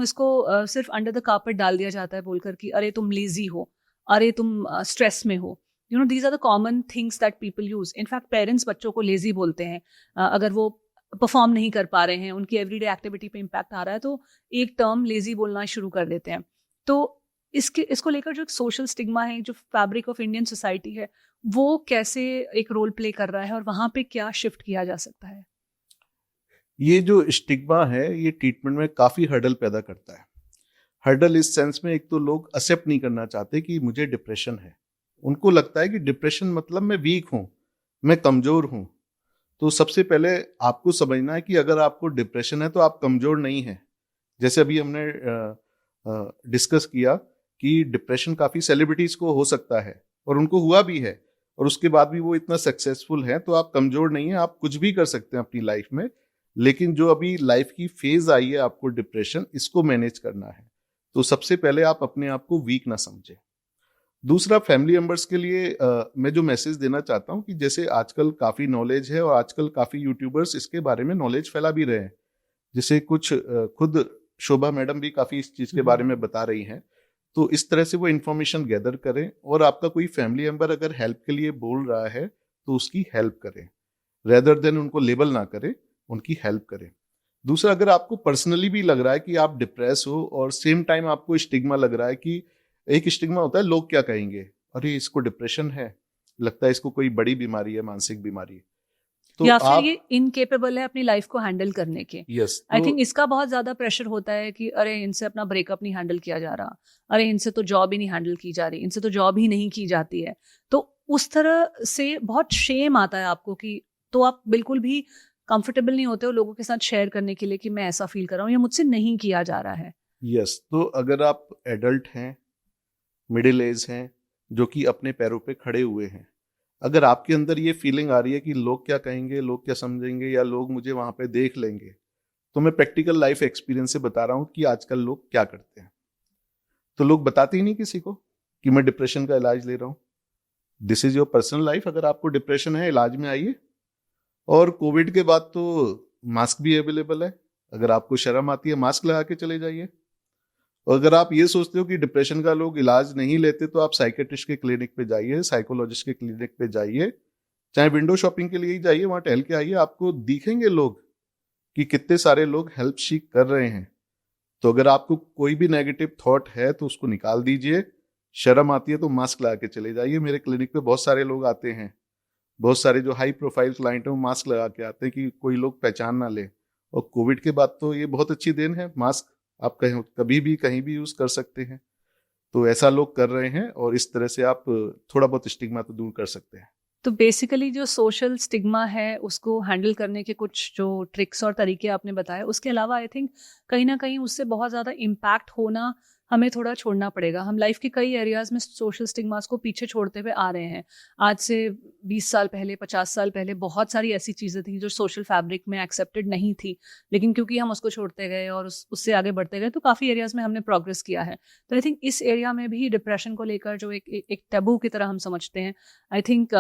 इसको सिर्फ अंडर द कार्पेट डाल दिया जाता है बोलकर कि अरे तुम लेजी हो, अरे तुम स्ट्रेस में हो। These are the common things that people use. In fact parents बच्चों को लेजी बोलते हैं अगर वो परफॉर्म नहीं कर पा रहे हैं, उनकी एवरीडे एक्टिविटी पे इम्पैक्ट आ रहा है, तो एक टर्म लेजी बोलना शुरू कर देते हैं। तो इसको लेकर जो एक सोशल स्टिग्मा है, जो फैब्रिक ऑफ इंडियन सोसाइटी है, वो कैसे एक रोल प्ले कर रहा है और वहाँ पे क्या शिफ्ट किया जा सकता है? ये जो स्टिग्मा है ये ट्रीटमेंट में काफ़ी हर्डल पैदा करता है। हर्डल इस सेंस में, एक तो लोग एक्सेप्ट नहीं करना चाहते कि मुझे डिप्रेशन है। उनको लगता है कि डिप्रेशन मतलब मैं वीक हूँ, मैं कमज़ोर हूँ। तो सबसे पहले आपको समझना है कि अगर आपको डिप्रेशन है तो आप कमज़ोर नहीं हैं। जैसे अभी हमने डिस्कस किया कि डिप्रेशन काफ़ी सेलिब्रिटीज़ को हो सकता है और उनको हुआ भी है, और उसके बाद भी वो इतना सक्सेसफुल हैं, तो आप कमज़ोर नहीं हैं, आप कुछ भी कर सकते हैं अपनी लाइफ में। लेकिन जो अभी लाइफ की फेज़ आई है आपको डिप्रेशन, इसको मैनेज करना है, तो सबसे पहले आप अपने आप को वीक ना समझें। दूसरा, फैमिली मेंबर्स के लिए मैं जो मैसेज देना चाहता हूँ कि जैसे आजकल काफ़ी नॉलेज है और आजकल काफ़ी यूट्यूबर्स इसके बारे में नॉलेज फैला भी रहे हैं। जैसे कुछ खुद शोभा मैडम भी काफ़ी इस चीज़ के बारे में बता रही हैं। तो इस तरह से वो इन्फॉर्मेशन गैदर करें, और आपका कोई फैमिली मेंबर अगर हेल्प के लिए बोल रहा है तो उसकी हेल्प करें, रेदर देन उनको लेबल ना करें, उनकी हेल्प करें। दूसरा, अगर आपको पर्सनली भी लग रहा है कि आप डिप्रेस हो और सेम टाइम आपको स्टिग्मा लग रहा है, कि एक स्टिग्मा होता है लोग क्या कहेंगे, अरे इसको डिप्रेशन है, लगता है इसको कोई बड़ी बीमारी है, मानसिक बीमारी है, तो या फिर ये इनकेपेबल है अपनी लाइफ को हैंडल करने के। यस, आई थिंक इसका बहुत ज्यादा प्रेशर होता है कि अरे इनसे अपना ब्रेकअप नहीं हैंडल किया जा रहा, अरे इनसे तो जॉब ही नहीं हैंडल की जा रही, इनसे तो जॉब ही नहीं की जाती है। तो उस तरह से बहुत शेम आता है आपको कि, तो आप बिल्कुल भी कंफर्टेबल नहीं होते हो लोगों के साथ शेयर करने के लिए कि मैं ऐसा फील कर रहा हूँ या मुझसे नहीं किया जा रहा है। यस, तो अगर आप एडल्ट हैं, मिडिल एज हैं, जो कि अपने पैरों पे खड़े हुए हैं, अगर आपके अंदर ये फीलिंग आ रही है कि लोग क्या कहेंगे, लोग क्या समझेंगे, या लोग मुझे वहां पे देख लेंगे, तो मैं प्रैक्टिकल लाइफ एक्सपीरियंस से बता रहा हूँ कि आजकल लोग क्या करते हैं। तो लोग बताते ही नहीं किसी को कि मैं डिप्रेशन का इलाज ले रहा हूँ। This is your personal life. अगर आपको डिप्रेशन है, इलाज में आइए। और कोविड के बाद तो मास्क भी अवेलेबल है, अगर आपको शर्म आती है मास्क लगा के चले जाइए। और अगर आप ये सोचते हो कि डिप्रेशन का लोग इलाज नहीं लेते, तो आप साइकेट्रिस्ट के क्लिनिक पे जाइए, साइकोलॉजिस्ट के क्लिनिक पे जाइए, चाहे विंडो शॉपिंग के लिए ही जाइए, वहां टहल के आइए, आपको दिखेंगे लोग कि कितने सारे लोग हेल्प सीक कर रहे हैं। तो अगर आपको कोई भी नेगेटिव थॉट है तो उसको निकाल दीजिए। शर्म आती है तो मास्क लगा के चले जाइए। मेरे क्लिनिक पे बहुत सारे लोग आते हैं, बहुत सारे जो हाई प्रोफाइल क्लाइंट हैं वो मास्क लगा के आते हैं कि कोई लोग पहचान ना ले। और कोविड के बाद तो ये बहुत अच्छी देन है, मास्क आप कहीं कभी भी कहीं भी यूज कर सकते हैं। तो ऐसा लोग कर रहे हैं और इस तरह से आप थोड़ा बहुत स्टिग्मा तो दूर कर सकते हैं। तो बेसिकली जो सोशल स्टिग्मा है उसको हैंडल करने के कुछ जो ट्रिक्स और तरीके आपने बताए, उसके अलावा आई थिंक कहीं ना कहीं उससे बहुत ज़्यादा इम्पैक्ट होना हमें थोड़ा छोड़ना पड़ेगा। हम लाइफ के कई एरियाज में सोशल स्टिग्मास को पीछे छोड़ते हुए आ रहे हैं। आज से 20 साल पहले, 50 साल पहले बहुत सारी ऐसी चीज़ें थी जो सोशल फैब्रिक में एक्सेप्टेड नहीं थी, लेकिन क्योंकि हम उसको छोड़ते गए और उससे आगे बढ़ते गए तो काफ़ी एरियाज में हमने प्रोग्रेस किया है। तो आई थिंक इस एरिया में भी डिप्रेशन को लेकर जो एक टैबू की तरह हम समझते हैं, आई थिंक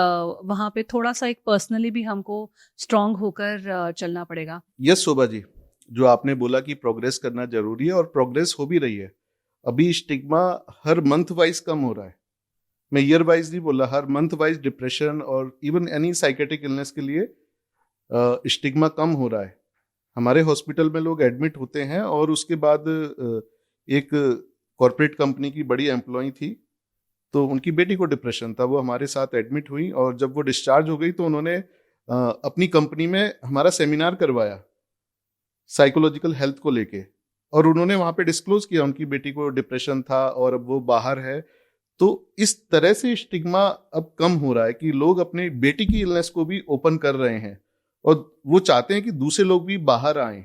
वहाँ पे थोड़ा सा एक पर्सनली भी हमको स्ट्रांग होकर चलना पड़ेगा। यस शोभा जी, जो आपने बोला कि प्रोग्रेस करना जरूरी है और प्रोग्रेस हो भी रही है। अभी स्टिग्मा हर मंथ वाइज कम हो रहा है। मैं ईयर वाइज नहीं बोला, हर मंथ वाइज डिप्रेशन और इवन एनी साइकेट्रिक इलनेस के लिए स्टिग्मा कम हो रहा है। हमारे हॉस्पिटल में लोग एडमिट होते हैं और उसके बाद एक कॉरपोरेट कंपनी की बड़ी एम्प्लॉय थी, तो उनकी बेटी को डिप्रेशन था, वो हमारे साथ एडमिट हुई और जब वो डिस्चार्ज हो गई तो उन्होंने अपनी कंपनी में हमारा सेमिनार करवाया साइकोलॉजिकल हेल्थ को लेके, और उन्होंने वहां पे डिस्क्लोज किया उनकी बेटी को डिप्रेशन था और अब वो बाहर है। तो इस तरह से स्टिग्मा अब कम हो रहा है कि लोग अपनी बेटी की इलनेस को भी ओपन कर रहे हैं और वो चाहते हैं कि दूसरे लोग भी बाहर आएं।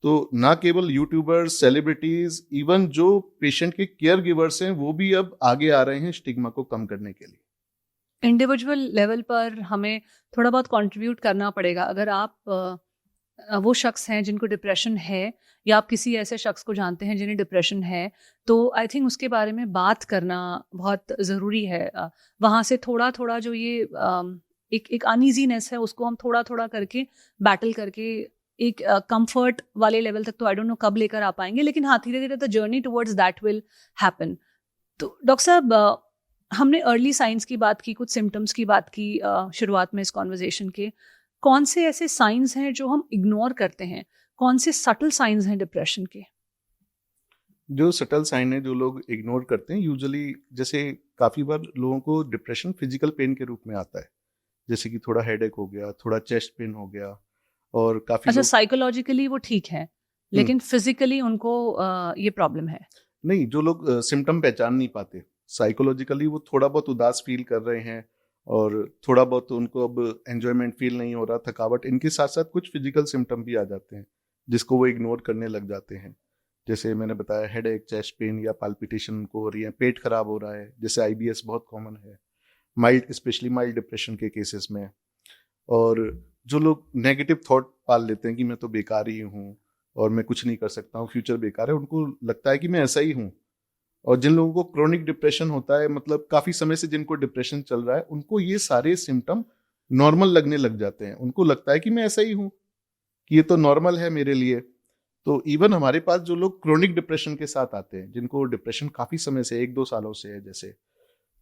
तो ना केवल यूट्यूबर्स, सेलिब्रिटीज, इवन जो पेशेंट के केयर गिवर्स हैं वो भी अब आगे आ रहे हैं स्टिग्मा को कम करने के लिए। इंडिविजुअल लेवल पर हमें थोड़ा बहुत कंट्रीब्यूट करना पड़ेगा। अगर आप वो शख्स हैं जिनको डिप्रेशन है या आप किसी ऐसे शख्स को जानते हैं जिन्हें डिप्रेशन है, तो आई थिंक उसके बारे में बात करना बहुत ज़रूरी है। वहाँ से थोड़ा थोड़ा जो ये एक अनईजीनेस है उसको हम थोड़ा थोड़ा करके बैटल करके एक कंफर्ट वाले लेवल तक तो आई डोंट नो कब लेकर आ पाएंगे, लेकिन हाँ धीरे धीरे the journey towards that will happen. तो डॉक्टर साहब, हमने अर्ली साइंस की बात की, कुछ सिम्टम्स की बात की शुरुआत में इस कॉन्वर्जेशन के। कौन से ऐसे साइंस हैं जो हम इग्नोर करते हैं? कौन से सटल साइंस हैं डिप्रेशन के? जो सटल साइन है जो लोग इग्नोर करते हैं, यूजुअली जैसे काफी बार लोगों को डिप्रेशन फिजिकल पेन के रूप में आता है, जैसे कि थोड़ा हेडेक हो गया, थोड़ा चेस्ट पेन हो गया, और काफी अच्छा, लोग साइकोलॉजिकली वो ठीक है लेकिन फिजिकली उनको ये प्रॉब्लम है। नहीं, जो लोग सिम्टम पहचान नहीं पाते, साइकोलॉजिकली वो थोड़ा बहुत उदास फील कर रहे हैं और थोड़ा बहुत उनको अब एंजॉयमेंट फील नहीं हो रहा, थकावट, इनके साथ साथ कुछ फिजिकल सिम्टम भी आ जाते हैं जिसको वो इग्नोर करने लग जाते हैं। जैसे मैंने बताया, हेडेक, चेस्ट पेन या पाल्पिटेशन उनको हो रही है, पेट खराब हो रहा है, जैसे IBS बहुत कॉमन है माइल्ड, स्पेशली माइल्ड डिप्रेशन के केसेस में। और जो लोग नेगेटिव थॉट पाल लेते हैं कि मैं तो बेकार ही हूँ और मैं कुछ नहीं कर सकता हूँ, फ्यूचर बेकार है, उनको लगता है कि मैं ऐसा ही हूँ। और जिन लोगों को क्रोनिक डिप्रेशन होता है, मतलब काफी समय से जिनको डिप्रेशन चल रहा है, उनको ये सारे सिम्टम नॉर्मल लगने लग जाते हैं। उनको लगता है कि मैं ऐसा ही हूँ, कि ये तो नॉर्मल है मेरे लिए। तो इवन हमारे पास जो लोग क्रोनिक डिप्रेशन के साथ आते हैं, जिनको डिप्रेशन काफी समय से 1-2 सालों से है जैसे,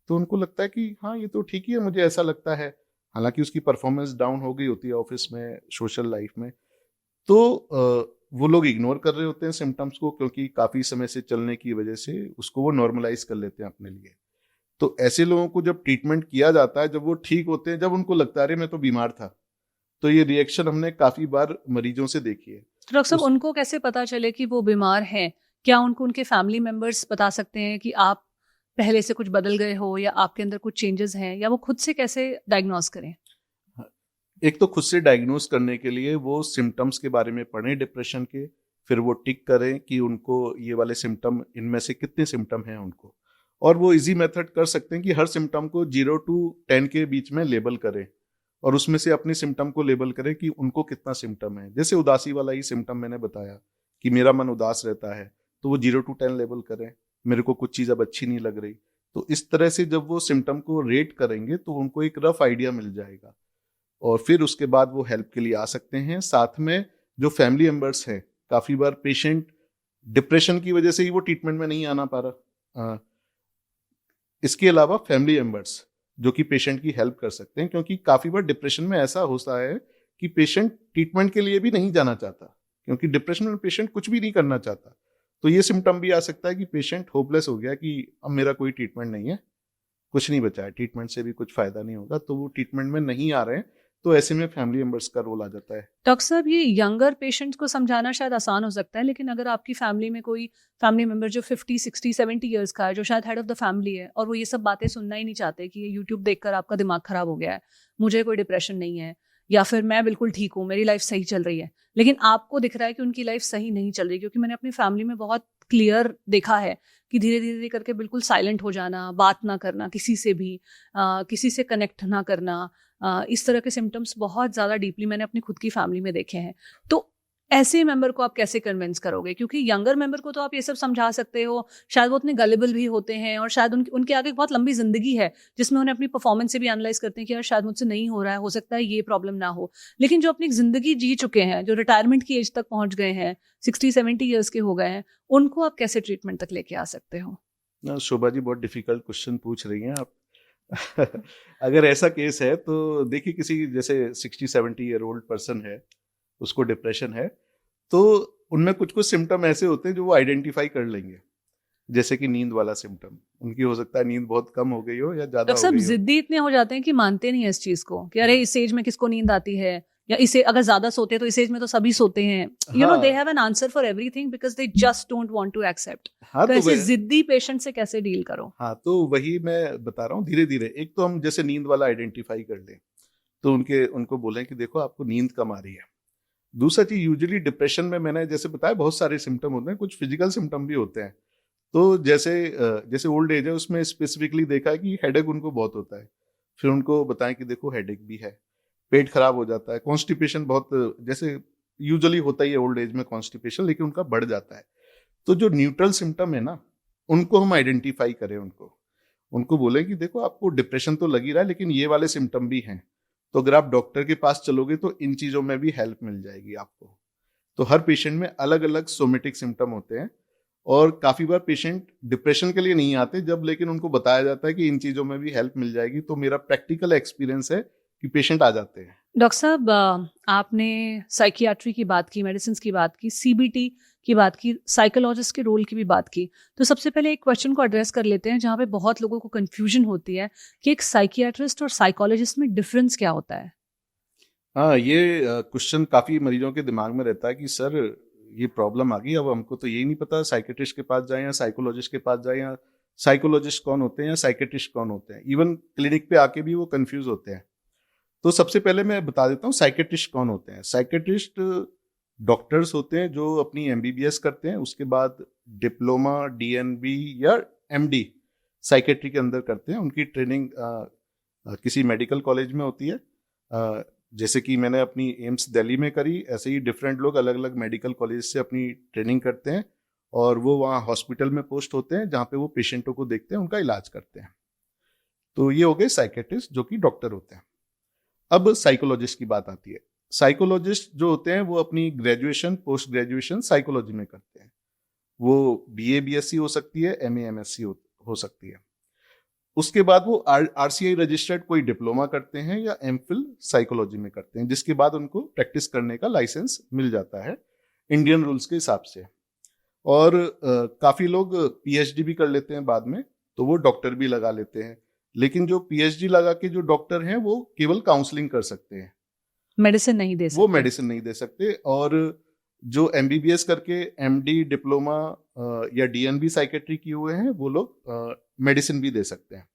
तो उनको लगता है कि हाँ ये तो ठीक ही है, मुझे ऐसा लगता है, हालांकि उसकी परफॉर्मेंस डाउन हो गई होती है ऑफिस में, सोशल लाइफ में। तो वो लोग इग्नोर कर रहे होते हैं सिम्टम्स को, क्योंकि काफी समय से चलने की वजह से उसको वो नॉर्मलाइज कर लेते हैं अपने लिए। तो ऐसे लोगों को जब ट्रीटमेंट किया जाता है, जब वो ठीक होते हैं, जब उनको लगता है अरे मैं तो बीमार था, तो ये रिएक्शन हमने काफी बार मरीजों से देखी है। तो डॉक्टर साहब, उनको कैसे पता चले कि वो बीमार हैं? क्या उनको उनके फैमिली मेंबर्स बता सकते हैं कि आप पहले से कुछ बदल गए हो या आपके अंदर कुछ चेंजेस हैं, या वो खुद से कैसे डायग्नोस करें? एक तो खुद से डायग्नोज करने के लिए वो सिम्टम्स के बारे में पढ़ें डिप्रेशन के, फिर वो टिक करें कि उनको ये वाले सिम्टम, इनमें से कितने सिम्टम हैं उनको। और वो इजी मेथड कर सकते हैं कि हर सिम्टम को 0 to 10 के बीच में लेबल करें और उसमें से अपने सिम्टम को लेबल करें कि उनको कितना सिम्टम है। जैसे उदासी वाला ही सिम्टम मैंने बताया कि मेरा मन उदास रहता है, तो वो 0 to 10 लेबल करें, मेरे को कुछ चीज़ अब अच्छी नहीं लग रही। तो इस तरह से जब वो सिम्टम को रेट करेंगे तो उनको एक रफ आइडिया मिल जाएगा और फिर उसके बाद वो हेल्प के लिए आ सकते हैं। साथ में जो फैमिली मेंबर्स हैं, काफ़ी बार पेशेंट डिप्रेशन की वजह से ही वो ट्रीटमेंट में नहीं आना पा रहा। इसके अलावा फैमिली मेंबर्स जो कि पेशेंट की हेल्प कर सकते हैं, क्योंकि काफ़ी बार डिप्रेशन में ऐसा होता है कि पेशेंट ट्रीटमेंट के लिए भी नहीं जाना चाहता, क्योंकि डिप्रेशन में पेशेंट कुछ भी नहीं करना चाहता। तो ये सिम्टम भी आ सकता है कि पेशेंट होपलेस हो गया कि अब मेरा कोई ट्रीटमेंट नहीं है, कुछ नहीं बचा है, ट्रीटमेंट से भी कुछ फायदा नहीं होगा, तो वो ट्रीटमेंट में नहीं आ रहे हैं। तो ऐसे में फैमिली मेंबर्स का रोल आ जाता है। डॉक्टर साहब, ये यंगर पेशेंट्स को समझाना शायद आसान हो सकता है, लेकिन अगर आपकी फैमिली में कोई फैमिली मेंबर जो 50, 60, 70 ईयर्स का है, जो शायद हेड ऑफ द फैमिली है, और वो ये सब बातें सुनना ही नहीं चाहते कि ये यूट्यूब देखकर आपका दिमाग खराब हो गया है, मुझे कोई डिप्रेशन नहीं है, या फिर मैं बिल्कुल ठीक हूँ, मेरी लाइफ सही चल रही है, लेकिन आपको दिख रहा है कि उनकी लाइफ सही नहीं चल रही, क्योंकि मैंने अपनी फैमिली में बहुत क्लियर देखा है कि धीरे धीरे करके बिल्कुल साइलेंट हो जाना, बात ना करना किसी से भी, किसी से कनेक्ट ना करना, इस तरह के सिम्टम्स बहुत ज़्यादा डीपली मैंने अपनी खुद की फैमिली में देखे हैं। तो ऐसे मेंबर को आप कैसे कन्विंस करोगे? क्योंकि यंगर मेंबर को तो आप ये सब समझा सकते हो, शायद वो उतने गलेबल भी होते हैं, और शायद उनके आगे एक बहुत लंबी ज़िंदगी है, जिसमें उन्हें अपनी परफॉर्मेंस से भी एनालाइज़ करते हैं कि यार शायद मुझसे नहीं हो रहा है, हो सकता है ये प्रॉब्लम ना हो। लेकिन जो अपनी ज़िंदगी जी चुके हैं, जो रिटायरमेंट की एज तक पहुँच गए हैं, 60-70 ईयर्स के हो गए हैं, उनको आप कैसे ट्रीटमेंट तक लेके आ सकते हो? शोभा जी, बहुत डिफिकल्ट क्वेश्चन पूछ रही हैं आप। अगर ऐसा केस है तो देखिए, किसी जैसे 60-70 ईयर ओल्ड पर्सन है, उसको डिप्रेशन है, तो उनमें कुछ कुछ सिम्टम ऐसे होते हैं जो वो आइडेंटिफाई कर लेंगे। जैसे कि नींद वाला सिम्टम, उनकी हो सकता है नींद बहुत कम हो गई हो या ज्यादा डॉक्टर हो साहब, गई हो। जिद्दी इतने हो जाते हैं कि मानते नहीं है इस चीज को कि अरे इस एज में किसको नींद आती है, या इसे अगर ज्यादा सोते हैं तो इस एज में तो सभी सोते हैं। You know, they have an answer for everything because they just don't want to accept. हाँ तो तो ऐसे जिद्दी पेशेंट से कैसे डील करो? हाँ तो वही मैं बता रहा हूँ। धीरे धीरे एक तो हम जैसे नींद वाला आइडेंटिफाई कर लें, तो उनको बोलें कि देखो आपको नींद कम आ रही है। दूसरा चीज, यूजुअली डिप्रेशन में मैंने जैसे बताया बहुत सारे सिम्टम होते हैं, कुछ फिजिकल सिम्टम भी होते हैं। तो जैसे ओल्ड एज है, उसमें स्पेसिफिकली देखा है कि हेडेक उनको बहुत होता है। फिर उनको बताएं कि देखो हेडेक भी है, पेट खराब हो जाता है, कॉन्स्टिपेशन बहुत, जैसे यूजुअली होता ही है ओल्ड एज में कॉन्स्टिपेशन, लेकिन उनका बढ़ जाता है। तो जो न्यूट्रल सिम्टम है ना, उनको हम आइडेंटिफाई करें, उनको बोलें कि देखो आपको डिप्रेशन तो लग ही रहा है, लेकिन ये वाले सिम्टम भी हैं। तो अगर आप डॉक्टर के पास चलोगे तो इन चीज़ों में भी हेल्प मिल जाएगी आपको। तो हर पेशेंट में अलग अलग सोमेटिक सिम्टम होते हैं, और काफ़ी बार पेशेंट डिप्रेशन के लिए नहीं आते जब, लेकिन उनको बताया जाता है कि इन चीज़ों में भी हेल्प मिल जाएगी। तो मेरा प्रैक्टिकल एक्सपीरियंस है कि पेशेंट आ जाते हैं। डॉक्टर साहब, आपने साइकियाट्री की बात की, मेडिसिन की बात की, सीबीटी की बात की, साइकोलॉजिस्ट के रोल की भी बात की। तो सबसे पहले एक क्वेश्चन को एड्रेस कर लेते हैं जहाँ पे बहुत लोगों को कंफ्यूजन होती है कि एक साइकियाट्रिस्ट और साइकोलॉजिस्ट में डिफरेंस क्या होता है? हाँ, ये क्वेश्चन काफ़ी मरीजों के दिमाग में रहता है कि सर ये प्रॉब्लम आ गई, अब हमको तो यही नहीं पता साइकेट्रिस्ट के पास जाएं या साइकोलॉजिस्ट के पास जाएं, या साइकोलॉजिस्ट कौन होते हैं या साइकेट्रिस्ट कौन होते हैं। इवन क्लिनिक पे आके भी वो कंफ्यूज होते हैं। तो सबसे पहले मैं बता देता हूँ साइकेट्रिस्ट कौन होते हैं। साइकेट्रिस्ट डॉक्टर्स होते हैं जो अपनी एमबीबीएस करते हैं, उसके बाद डिप्लोमा, डीएनबी या एमडी साइकेट्री के अंदर करते हैं। उनकी ट्रेनिंग किसी मेडिकल कॉलेज में होती है। जैसे कि मैंने अपनी एम्स दिल्ली में करी, ऐसे ही डिफरेंट लोग अलग अलग मेडिकल कॉलेज से अपनी ट्रेनिंग करते हैं, और वो वहाँ हॉस्पिटल में पोस्ट होते हैं जहाँ पे वो पेशेंटों को देखते हैं, उनका इलाज करते हैं। तो ये हो गए साइकेट्रिस्ट जो कि डॉक्टर होते हैं। अब साइकोलॉजिस्ट की बात आती है। साइकोलॉजिस्ट जो होते हैं वो अपनी ग्रेजुएशन, पोस्ट ग्रेजुएशन साइकोलॉजी में करते हैं। वो बीए बीएससी हो सकती है, एमए एमएससी हो सकती है। उसके बाद वो आरसीआई रजिस्टर्ड कोई डिप्लोमा करते हैं या एमफिल साइकोलॉजी में करते हैं, जिसके बाद उनको प्रैक्टिस करने का लाइसेंस मिल जाता है इंडियन रूल्स के हिसाब से। और काफ़ी लोग पीएचडी भी कर लेते हैं बाद में, तो वो डॉक्टर भी लगा लेते हैं। लेकिन जो पीएचडी लगा के जो डॉक्टर हैं वो केवल काउंसलिंग कर सकते हैं, मेडिसिन नहीं दे सकते। वो मेडिसिन नहीं दे सकते। और जो एमबीबीएस करके एमडी, डिप्लोमा या डीएनबी साइकेट्री किए हुए हैं, वो लोग मेडिसिन भी दे सकते हैं।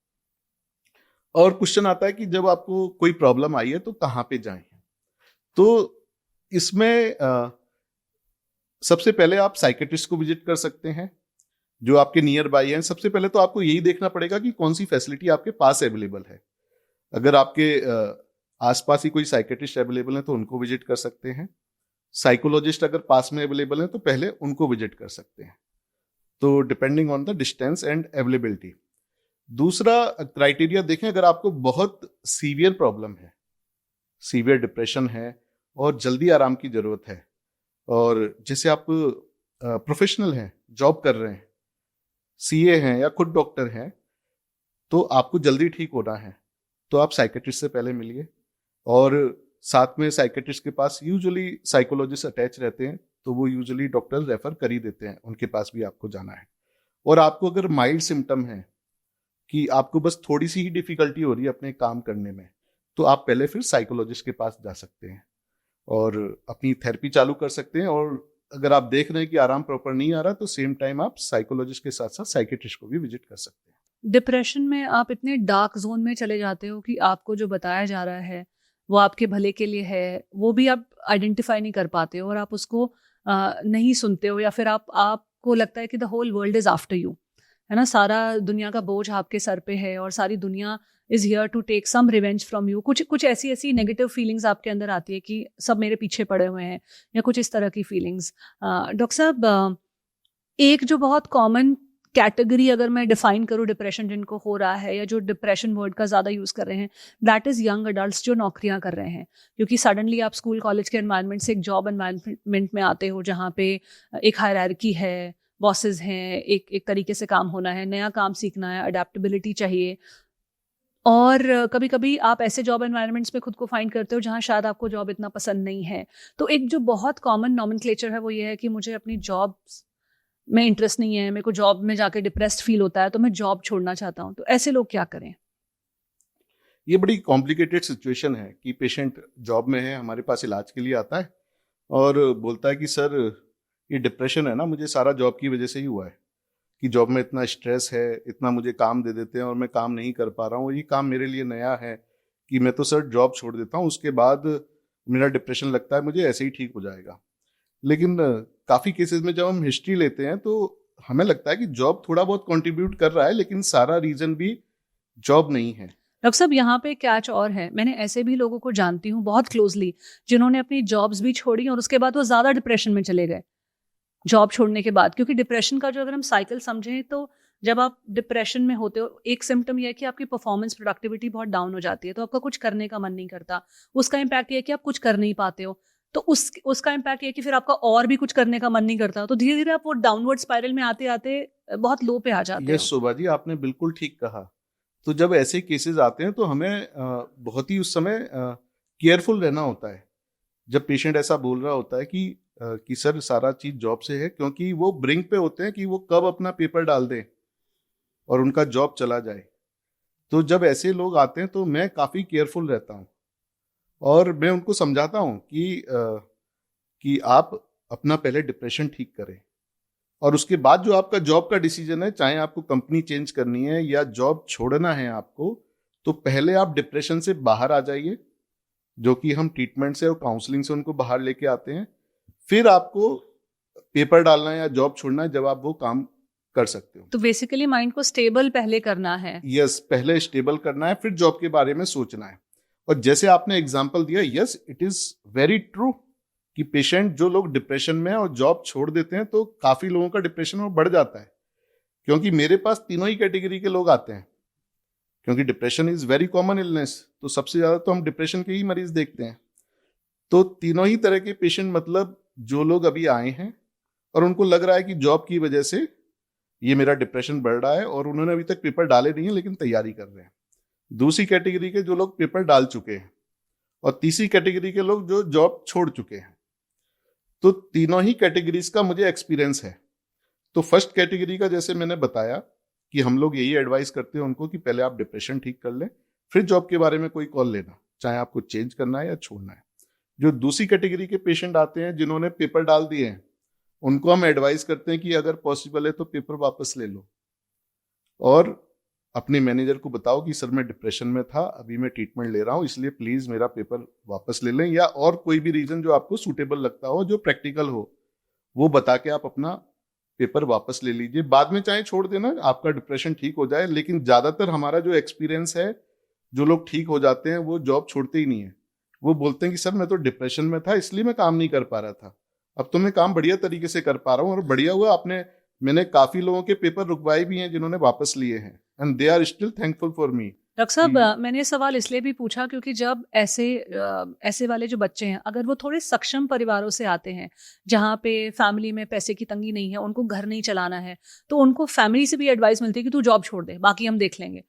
और क्वेश्चन आता है कि जब आपको कोई प्रॉब्लम आई है तो कहाँ पे जाएं। तो इसमें सबसे पहले आप साइकेट्रिस्ट को विजिट कर सकते हैं जो आपके नियर बाई हैं। सबसे पहले तो आपको यही देखना पड़ेगा कि कौन सी फैसिलिटी आपके पास अवेलेबल है। अगर आपके आसपास ही कोई साइकेट्रिस्ट अवेलेबल है तो उनको विजिट कर सकते हैं। साइकोलॉजिस्ट अगर पास में अवेलेबल है तो पहले उनको विजिट कर सकते हैं, तो depending on the distance and availability. दूसरा क्राइटेरिया देखें, अगर आपको बहुत सीवियर प्रॉब्लम है, सीवियर डिप्रेशन है और जल्दी आराम की जरूरत है, और जैसे आप प्रोफेशनल हैं, जॉब कर रहे हैं, सीए हैं या खुद डॉक्टर हैं, तो आपको जल्दी ठीक होना है तो आप साइकेट्रिस्ट से पहले मिलिए। और साथ में साइकेट्रिस्ट के पास यूजुअली साइकोलॉजिस्ट अटैच रहते हैं, तो वो यूजुअली डॉक्टर रेफर कर ही देते हैं, उनके पास भी आपको जाना है। और आपको अगर माइल्ड सिम्टम है कि आपको बस थोड़ी सी ही डिफिकल्टी हो रही है अपने काम करने में, तो आप पहले फिर साइकोलॉजिस्ट के पास जा सकते हैं और अपनी थेरेपी चालू कर सकते हैं। और अगर आप देख रहे हैं कि आराम प्रॉपर नहीं आ रहा तो सेम टाइम आप साइकोलॉजिस्ट के साथ साथ साइकेट्रिस्ट को भी विजिट कर सकते हैं। डिप्रेशन में आप इतने डार्क जोन में चले जाते हो कि आपको जो बताया जा रहा है वो आपके भले के लिए है, वो भी आप आइडेंटिफाई नहीं कर पाते हो और आप उसको नहीं सुनते हो, या फिर आपको लगता है कि the whole world is after you, है ना, सारा दुनिया का बोझ आपके सर पे है और सारी दुनिया is here to take some revenge from you. कुछ ऐसी नेगेटिव फीलिंग्स आपके अंदर आती है कि सब मेरे पीछे पड़े हुए हैं, या कुछ इस तरह की फीलिंग्स। डॉक्टर साहब, एक जो बहुत कॉमन कैटेगरी अगर मैं डिफाइन करूँ डिप्रेशन जिनको हो रहा है, या जो डिप्रेशन वर्ड का ज़्यादा यूज़ कर रहे हैं, दैट इज़ यंग अडल्ट्स जो नौकरियां कर रहे हैं, क्योंकि सडनली आप स्कूल कॉलेज के एनवायरनमेंट से एक जॉब एनवायरनमेंट में आते हो जहाँ पे एक हायरार्की है, बॉसेस हैं, एक तरीके से काम होना है, नया काम सीखना है, अडेप्टेबिलिटी चाहिए। और कभी कभी आप ऐसे जॉब एनवायरनमेंट्स में खुद को फाइंड करते हो जहाँ शायद आपको जॉब इतना पसंद नहीं है। तो एक जो बहुत कॉमन नॉमेनक्लेचर है वो ये है कि मुझे अपनी जॉब में इंटरेस्ट नहीं है, मेरे को जॉब में जाके डिप्रेस्ड फील होता है, तो मैं जॉब छोड़ना चाहता हूँ। तो ऐसे लोग क्या करें? ये बड़ी कॉम्प्लिकेटेड सिचुएशन है कि पेशेंट जॉब में है, हमारे पास इलाज के लिए आता है और बोलता है कि सर ये डिप्रेशन है ना, मुझे सारा जॉब की वजह से ही हुआ है, कि जॉब में इतना स्ट्रेस है, इतना मुझे काम दे देते हैं और मैं काम नहीं कर पा रहा हूँ, ये काम मेरे लिए नया है कि मैं तो सर जॉब छोड़ देता हूँ, उसके बाद मेरा डिप्रेशन लगता है मुझे ऐसे ही ठीक हो जाएगा। लेकिन काफ़ी केसेस में जब हम हिस्ट्री लेते हैं तो हमें लगता है कि जॉब थोड़ा बहुत कंट्रीब्यूट कर रहा है, लेकिन सारा रीज़न भी जॉब नहीं है। डॉक्टर साहब, यहाँ पे कैच और है, मैंने ऐसे भी लोगों को जानती हूँ बहुत क्लोजली जिन्होंने अपनी जॉब्स भी छोड़ी और उसके बाद वो ज़्यादा डिप्रेशन में चले गए जॉब छोड़ने के बाद। क्योंकि डिप्रेशन का जो अगर हम साइकिल समझें तो जब आप डिप्रेशन में होते हो, एक सिम्टम यह है कि आपकी परफॉर्मेंस प्रोडक्टिविटी बहुत डाउन हो जाती है, तो आपका कुछ करने का मन नहीं करता। उसका इम्पैक्ट ये है कि आप कुछ कर नहीं पाते हो, तो उसका इम्पैक्ट ये है कि फिर आपका और भी कुछ करने का मन नहीं करता। तो धीरे धीरे आप वो डाउनवर्ड स्पाइरल में आते आते बहुत लो पे आ जाते हो। यस शोभा जी, आपने बिल्कुल ठीक कहा। तो जब ऐसे केसेस आते हैं तो हमें बहुत ही उस समय केयरफुल रहना होता है जब पेशेंट ऐसा बोल रहा होता है कि सर सारा चीज़ जॉब से है, क्योंकि वो ब्रिंक पे होते हैं कि वो कब अपना पेपर डाल दें और उनका जॉब चला जाए। तो जब ऐसे लोग आते हैं तो मैं काफ़ी केयरफुल रहता हूँ और मैं उनको समझाता हूँ कि आप अपना पहले डिप्रेशन ठीक करें और उसके बाद जो आपका जॉब का डिसीजन है, चाहे आपको कंपनी चेंज करनी है या जॉब छोड़ना है आपको, तो पहले आप डिप्रेशन से बाहर आ जाइए, जो कि हम ट्रीटमेंट से और काउंसलिंग से उनको बाहर लेके आते हैं। फिर आपको पेपर डालना है या जॉब छोड़ना है, जब आप वो काम कर सकते हो। तो बेसिकली माइंड को स्टेबल पहले करना है। यस, पहले स्टेबल करना है, फिर जॉब के बारे में सोचना है। और जैसे आपने एग्जांपल दिया, yes it is very true कि पेशेंट जो लोग डिप्रेशन में और जॉब छोड़ देते हैं तो काफी लोगों का डिप्रेशन वो बढ़ जाता है, क्योंकि मेरे पास तीनों ही कैटेगरी के लोग आते हैं, क्योंकि depression is very common illness, तो सबसे ज्यादा तो हम डिप्रेशन के ही मरीज देखते हैं। तो तीनों ही तरह के पेशेंट, मतलब जो लोग अभी आए हैं और उनको लग रहा है कि जॉब की वजह से ये मेरा डिप्रेशन बढ़ रहा है और उन्होंने अभी तक पेपर डाले नहीं है लेकिन तैयारी कर रहे हैं। दूसरी कैटेगरी के जो लोग पेपर डाल चुके हैं और तीसरी कैटेगरी के लोग जो जॉब छोड़ चुके हैं। तो तीनों ही कैटेगरीज का मुझे एक्सपीरियंस है। तो फर्स्ट कैटेगरी का जैसे मैंने बताया कि हम लोग यही एडवाइस करते हैं उनको कि पहले आप डिप्रेशन ठीक कर लें, फिर जॉब के बारे में कोई कॉल लेना, चाहे आपको चेंज करना है या छोड़ना है। जो दूसरी कैटेगरी के पेशेंट आते हैं जिन्होंने पेपर डाल दिए हैं, उनको हम एडवाइस करते हैं कि अगर पॉसिबल है तो पेपर वापस ले लो और अपने मैनेजर को बताओ कि सर मैं डिप्रेशन में था, अभी मैं ट्रीटमेंट ले रहा हूँ, इसलिए प्लीज मेरा पेपर वापस ले लें, या और कोई भी रीजन जो आपको सूटेबल लगता हो, जो प्रैक्टिकल हो, वो बता के आप अपना पेपर वापस ले लीजिए। बाद में चाहे छोड़ देना, आपका डिप्रेशन ठीक हो जाए। लेकिन ज्यादातर हमारा जो एक्सपीरियंस है, जो लोग ठीक हो जाते हैं वो जॉब छोड़ते ही नहीं है। वो बोलते हैं कि सर मैं तो डिप्रेशन में था इसलिए मैं काम नहीं कर पा रहा था, अब तो मैं काम बढ़िया तरीके से कर पा रहा हूँ। और बढ़िया हुआ आपने, मैंने काफी लोगों के पेपर रुकवाए भी हैं जिन्होंने वापस लिए हैं, and they are still thankful for me. Doctor साहब, मैंने ये सवाल इसलिए भी पूछा क्योंकि जब ऐसे वाले जो बच्चे हैं, अगर वो थोड़े सक्षम परिवारों से आते हैं जहाँ पे फैमिली में पैसे की तंगी नहीं है, उनको घर नहीं चलाना है, तो उनको फैमिली से भी एडवाइस मिलती है कि तू जॉब छोड़ दे, बाकी हम देख लेंगे।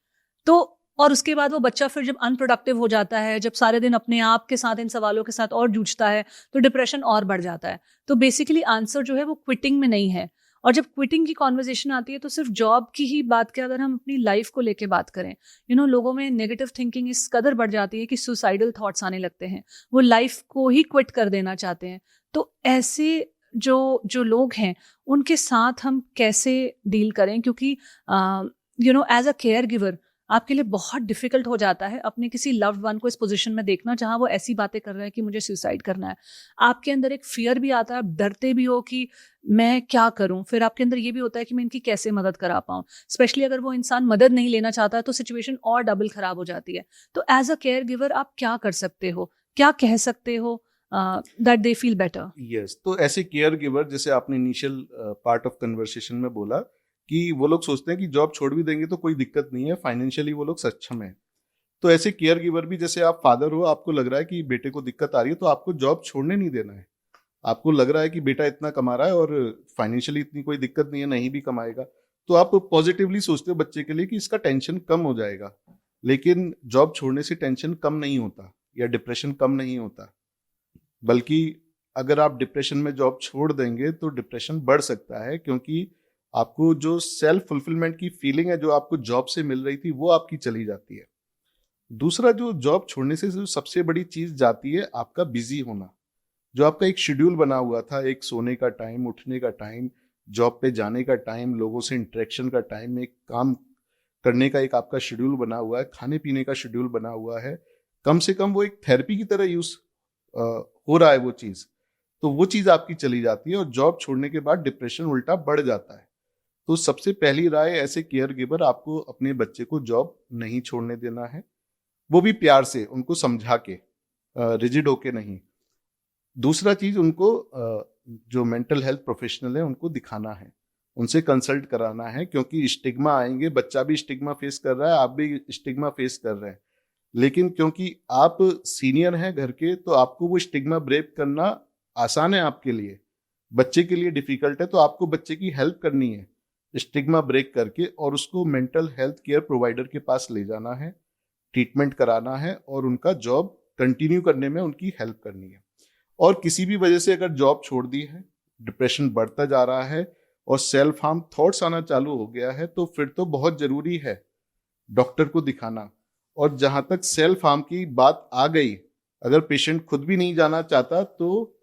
तो और उसके बाद वो बच्चा फिर जब अनप्रोडक्टिव हो जाता है, जब सारे दिन अपने आप के साथ इन सवालों के साथ और जूझता है, तो डिप्रेशन और बढ़ जाता है। तो बेसिकली आंसर जो है वो क्विटिंग में नहीं है। और जब क्विटिंग की कॉन्वर्जेशन आती है तो सिर्फ जॉब की ही बात के, अगर हम अपनी लाइफ को लेके बात करें, लोगों में नेगेटिव थिंकिंग इस कदर बढ़ जाती है कि सुसाइडल थॉट्स आने लगते हैं, वो लाइफ को ही क्विट कर देना चाहते हैं। तो ऐसे जो जो लोग हैं उनके साथ हम कैसे डील करें, क्योंकि एज अ केयर गिवर आपके लिए बहुत डिफिकल्ट हो जाता है अपने किसी लव्ड वन को इस पोजीशन में देखना जहां वो ऐसी बातें कर रहे हैं कि मुझे सुसाइड करना है। आपके अंदर एक फियर भी आता है, आप डरते भी हो कि मैं क्या करूं। फिर आपके अंदर ये भी होता है कि मैं इनकी कैसे मदद करा पाऊं, स्पेशली अगर वो इंसान मदद नहीं लेना चाहता है तो सिचुएशन और डबल खराब हो जाती है। तो एज अ केयर गिवर आप क्या कर सकते हो, क्या कह सकते हो that they feel better? Yes, तो ऐसे केयर गिवर, जैसे आपने इनिशियल पार्ट ऑफ कन्वर्सेशन में बोला कि वो लोग सोचते हैं कि जॉब छोड़ भी देंगे तो कोई दिक्कत नहीं है, फाइनेंशियली वो लोग सक्षम है। तो ऐसे केयर गिवर भी, जैसे आप फादर हो, आपको लग रहा है कि बेटे को दिक्कत आ रही है, तो आपको जॉब छोड़ने नहीं देना है। आपको लग रहा है कि बेटा इतना कमा रहा है और फाइनेंशियली इतनी कोई दिक्कत नहीं है, नहीं भी कमाएगा, तो आप पॉजिटिवली सोचते हो बच्चे के लिए कि इसका टेंशन कम हो जाएगा। लेकिन जॉब छोड़ने से टेंशन कम नहीं होता या डिप्रेशन कम नहीं होता, बल्कि अगर आप डिप्रेशन में जॉब छोड़ देंगे तो डिप्रेशन बढ़ सकता है, क्योंकि आपको जो सेल्फ फुलफिलमेंट की फीलिंग है जो आपको जॉब से मिल रही थी वो आपकी चली जाती है। दूसरा, जो जॉब छोड़ने से जो सबसे बड़ी चीज जाती है, आपका बिजी होना। जो आपका एक शेड्यूल बना हुआ था, एक सोने का टाइम, उठने का टाइम, जॉब पे जाने का टाइम, लोगों से इंटरेक्शन का टाइम, एक काम करने का एक आपका शेड्यूल बना हुआ है, खाने पीने का शेड्यूल बना हुआ है, कम से कम वो एक थेरेपी की तरह यूज हो रहा है वो चीज, तो वो चीज आपकी चली जाती है और जॉब छोड़ने के बाद डिप्रेशन उल्टा बढ़ जाता है। तो सबसे पहली राय, ऐसे केयर गिवर, आपको अपने बच्चे को जॉब नहीं छोड़ने देना है, वो भी प्यार से, उनको समझा के, रिजिड होके नहीं। दूसरा चीज, उनको जो मेंटल हेल्थ प्रोफेशनल है उनको दिखाना है, उनसे कंसल्ट कराना है, क्योंकि स्टिग्मा आएंगे, बच्चा भी स्टिग्मा फेस कर रहा है, आप भी स्टिग्मा फेस कर रहे हैं। लेकिन क्योंकि आप सीनियर हैं घर के, तो आपको वो स्टिग्मा ब्रेक करना आसान है आपके लिए, बच्चे के लिए डिफिकल्ट है, तो आपको बच्चे की हेल्प करनी है स्टिग्मा ब्रेक करके, और उसको मेंटल हेल्थ केयर प्रोवाइडर के पास ले जाना है, ट्रीटमेंट कराना है, और उनका जॉब कंटिन्यू करने में उनकी हेल्प करनी है। और किसी भी वजह से अगर जॉब छोड़ दी है, डिप्रेशन बढ़ता जा रहा है और सेल्फ हार्म थॉट्स आना चालू हो गया है, तो फिर तो बहुत जरूरी है डॉक्टर को दिखाना। और जहां तक सेल्फ हार्म की बात आ गई, अगर पेशेंट खुद भी नहीं जाना चाहता तो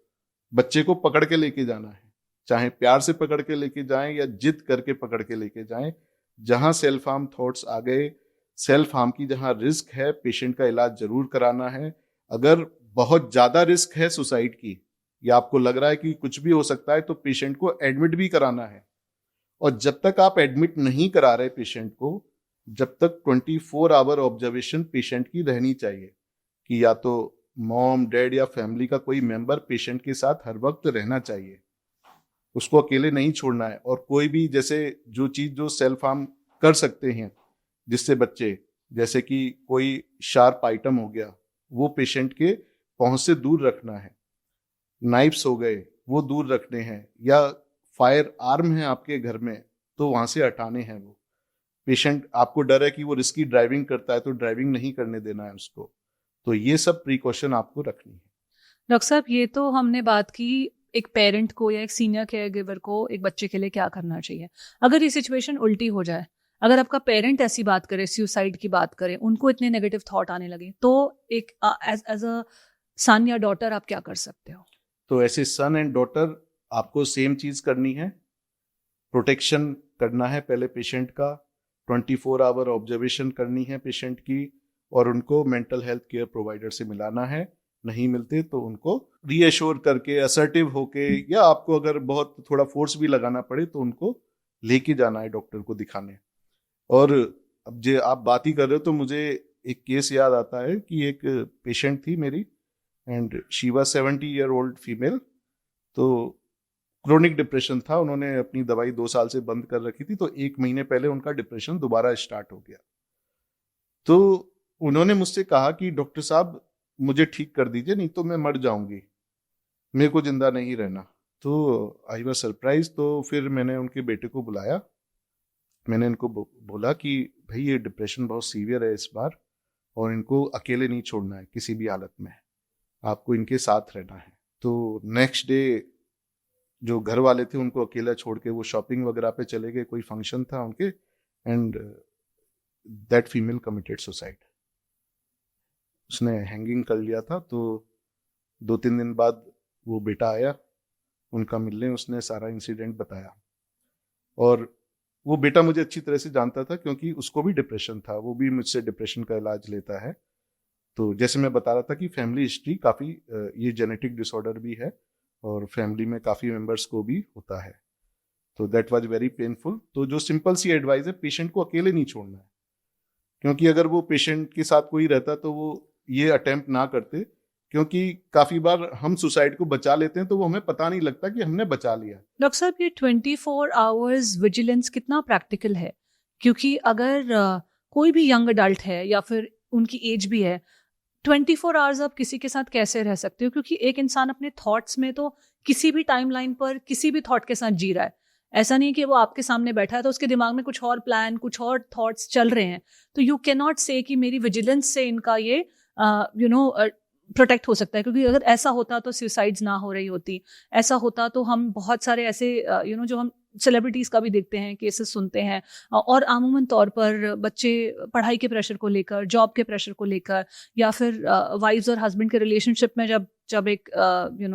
बच्चे को पकड़ के लेके जाना है, चाहे प्यार से पकड़ के लेके जाएं या जिद करके पकड़ के लेके जाएं। जहां सेल्फ हार्म थॉट्स आ गए, सेल्फ हार्म की जहां रिस्क है, पेशेंट का इलाज जरूर कराना है। अगर बहुत ज्यादा रिस्क है सुसाइड की, या आपको लग रहा है कि कुछ भी हो सकता है, तो पेशेंट को एडमिट भी कराना है। और जब तक आप एडमिट नहीं करा रहे पेशेंट को, जब तक 24 आवर ऑब्जर्वेशन पेशेंट की रहनी चाहिए, कि या तो मॉम, डैड या फैमिली का कोई मेंबर पेशेंट के साथ हर वक्त रहना चाहिए, उसको अकेले नहीं छोड़ना है। और कोई भी, जैसे जो चीज जो सेल्फ हार्म कर सकते हैं जिससे बच्चे, जैसे कि कोई शार्प आइटम हो गया, वो पेशेंट के पहुंच से दूर रखना है, नाइफ्स हो गए वो दूर रखने हैं, या फायर आर्म है आपके घर में तो वहां से हटाने हैं। वो पेशेंट, आपको डर है कि वो रिस्की ड्राइविंग करता है तो ड्राइविंग नहीं करने देना है उसको। तो ये सब प्रिकॉशन आपको रखनी है। डॉक्टर साहब, ये तो हमने बात की एक पेरेंट को या एक सीनियर केयर गिवर को एक बच्चे के लिए क्या करना चाहिए। अगर ये सिचुएशन उल्टी हो जाए, अगर आपका पेरेंट ऐसी बात करे, सुसाइड की बात करे, उनको इतने नेगेटिव थॉट आने लगे, तो एक एज अ सन या डॉटर आप क्या कर सकते हो? तो ऐसे सन एंड डॉटर, आपको सेम चीज करनी है, प्रोटेक्शन करना है पहले पेशेंट का, 24 आवर ऑब्जर्वेशन करनी है पेशेंट की, और उनको मेंटल हेल्थ केयर प्रोवाइडर से मिलाना है। नहीं मिलते तो उनको रीएश्योर करके, असर्टिव होके, या आपको अगर बहुत थोड़ा फोर्स भी लगाना पड़े तो उनको लेके जाना है डॉक्टर को दिखाने। और अब जो आप बात ही कर रहे हो तो मुझे एक केस याद आता है कि एक पेशेंट थी मेरी, and she was 70-year-old female. तो क्रोनिक डिप्रेशन था, उन्होंने अपनी दवाई 2 साल से बंद कर रखी थी, तो 1 महीने पहले उनका डिप्रेशन दोबारा स्टार्ट हो गया। तो उन्होंने मुझसे कहा कि डॉक्टर साहब मुझे ठीक कर दीजिए, नहीं तो मैं मर जाऊंगी, मेरे को जिंदा नहीं रहना। तो आई वाज सरप्राइज। तो फिर मैंने उनके बेटे को बुलाया, मैंने इनको बोला कि भाई ये डिप्रेशन बहुत सीवियर है इस बार, और इनको अकेले नहीं छोड़ना है किसी भी हालत में, आपको इनके साथ रहना है। तो नेक्स्ट डे जो घर वाले थे उनको अकेला छोड़ के वो शॉपिंग वगैरह पे चले गए, कोई फंक्शन था उनके, and that female committed suicide. उसने हैंगिंग कर लिया था। तो 2-3 दिन बाद वो बेटा आया उनका मिलने, उसने सारा इंसिडेंट बताया। और वो बेटा मुझे अच्छी तरह से जानता था क्योंकि उसको भी डिप्रेशन था, वो भी मुझसे डिप्रेशन का इलाज लेता है। तो जैसे मैं बता रहा था कि फैमिली हिस्ट्री काफ़ी, ये जेनेटिक डिसऑर्डर भी है और फैमिली में काफ़ी मेंबर्स को भी होता है। तो दैट वाज वेरी पेनफुल। तो जो सिंपल सी एडवाइस है, पेशेंट को अकेले नहीं छोड़ना है, क्योंकि अगर वो पेशेंट के साथ कोई रहता तो वो ये अटेम्प्ट ना करते, क्योंकि काफ़ी बार हम सुसाइड को बचा लेते हैं तो वो हमें पता नहीं लगता कि हमने बचा लिया। डॉक्टर साहब, ये 24 आवर्स विजिलेंस कितना प्रैक्टिकल है? क्योंकि अगर कोई भी यंग अडल्ट है या फिर उनकी एज भी है, 24 आवर्स आप किसी के साथ कैसे रह सकते हो? क्योंकि एक इंसान अपने थॉट्स में तो किसी भी टाइमलाइन पर किसी भी थॉट के साथ जी रहा है। ऐसा नहीं कि वो आपके सामने बैठा है तो उसके दिमाग में कुछ और प्लान, कुछ और थॉट्स चल रहे हैं। तो यू कैन नॉट से कि मेरी विजिलेंस से इनका ये प्रोटेक्ट हो सकता है, क्योंकि अगर ऐसा होता तो सुसाइड्स ना हो रही होती। ऐसा होता तो हम बहुत सारे ऐसे जो हम सेलिब्रिटीज़ का भी देखते हैं, केसेस सुनते हैं, और आमूमन तौर पर बच्चे पढ़ाई के प्रेशर को लेकर, जॉब के प्रेशर को लेकर, या फिर वाइफ्स और हस्बैंड के रिलेशनशिप में जब एक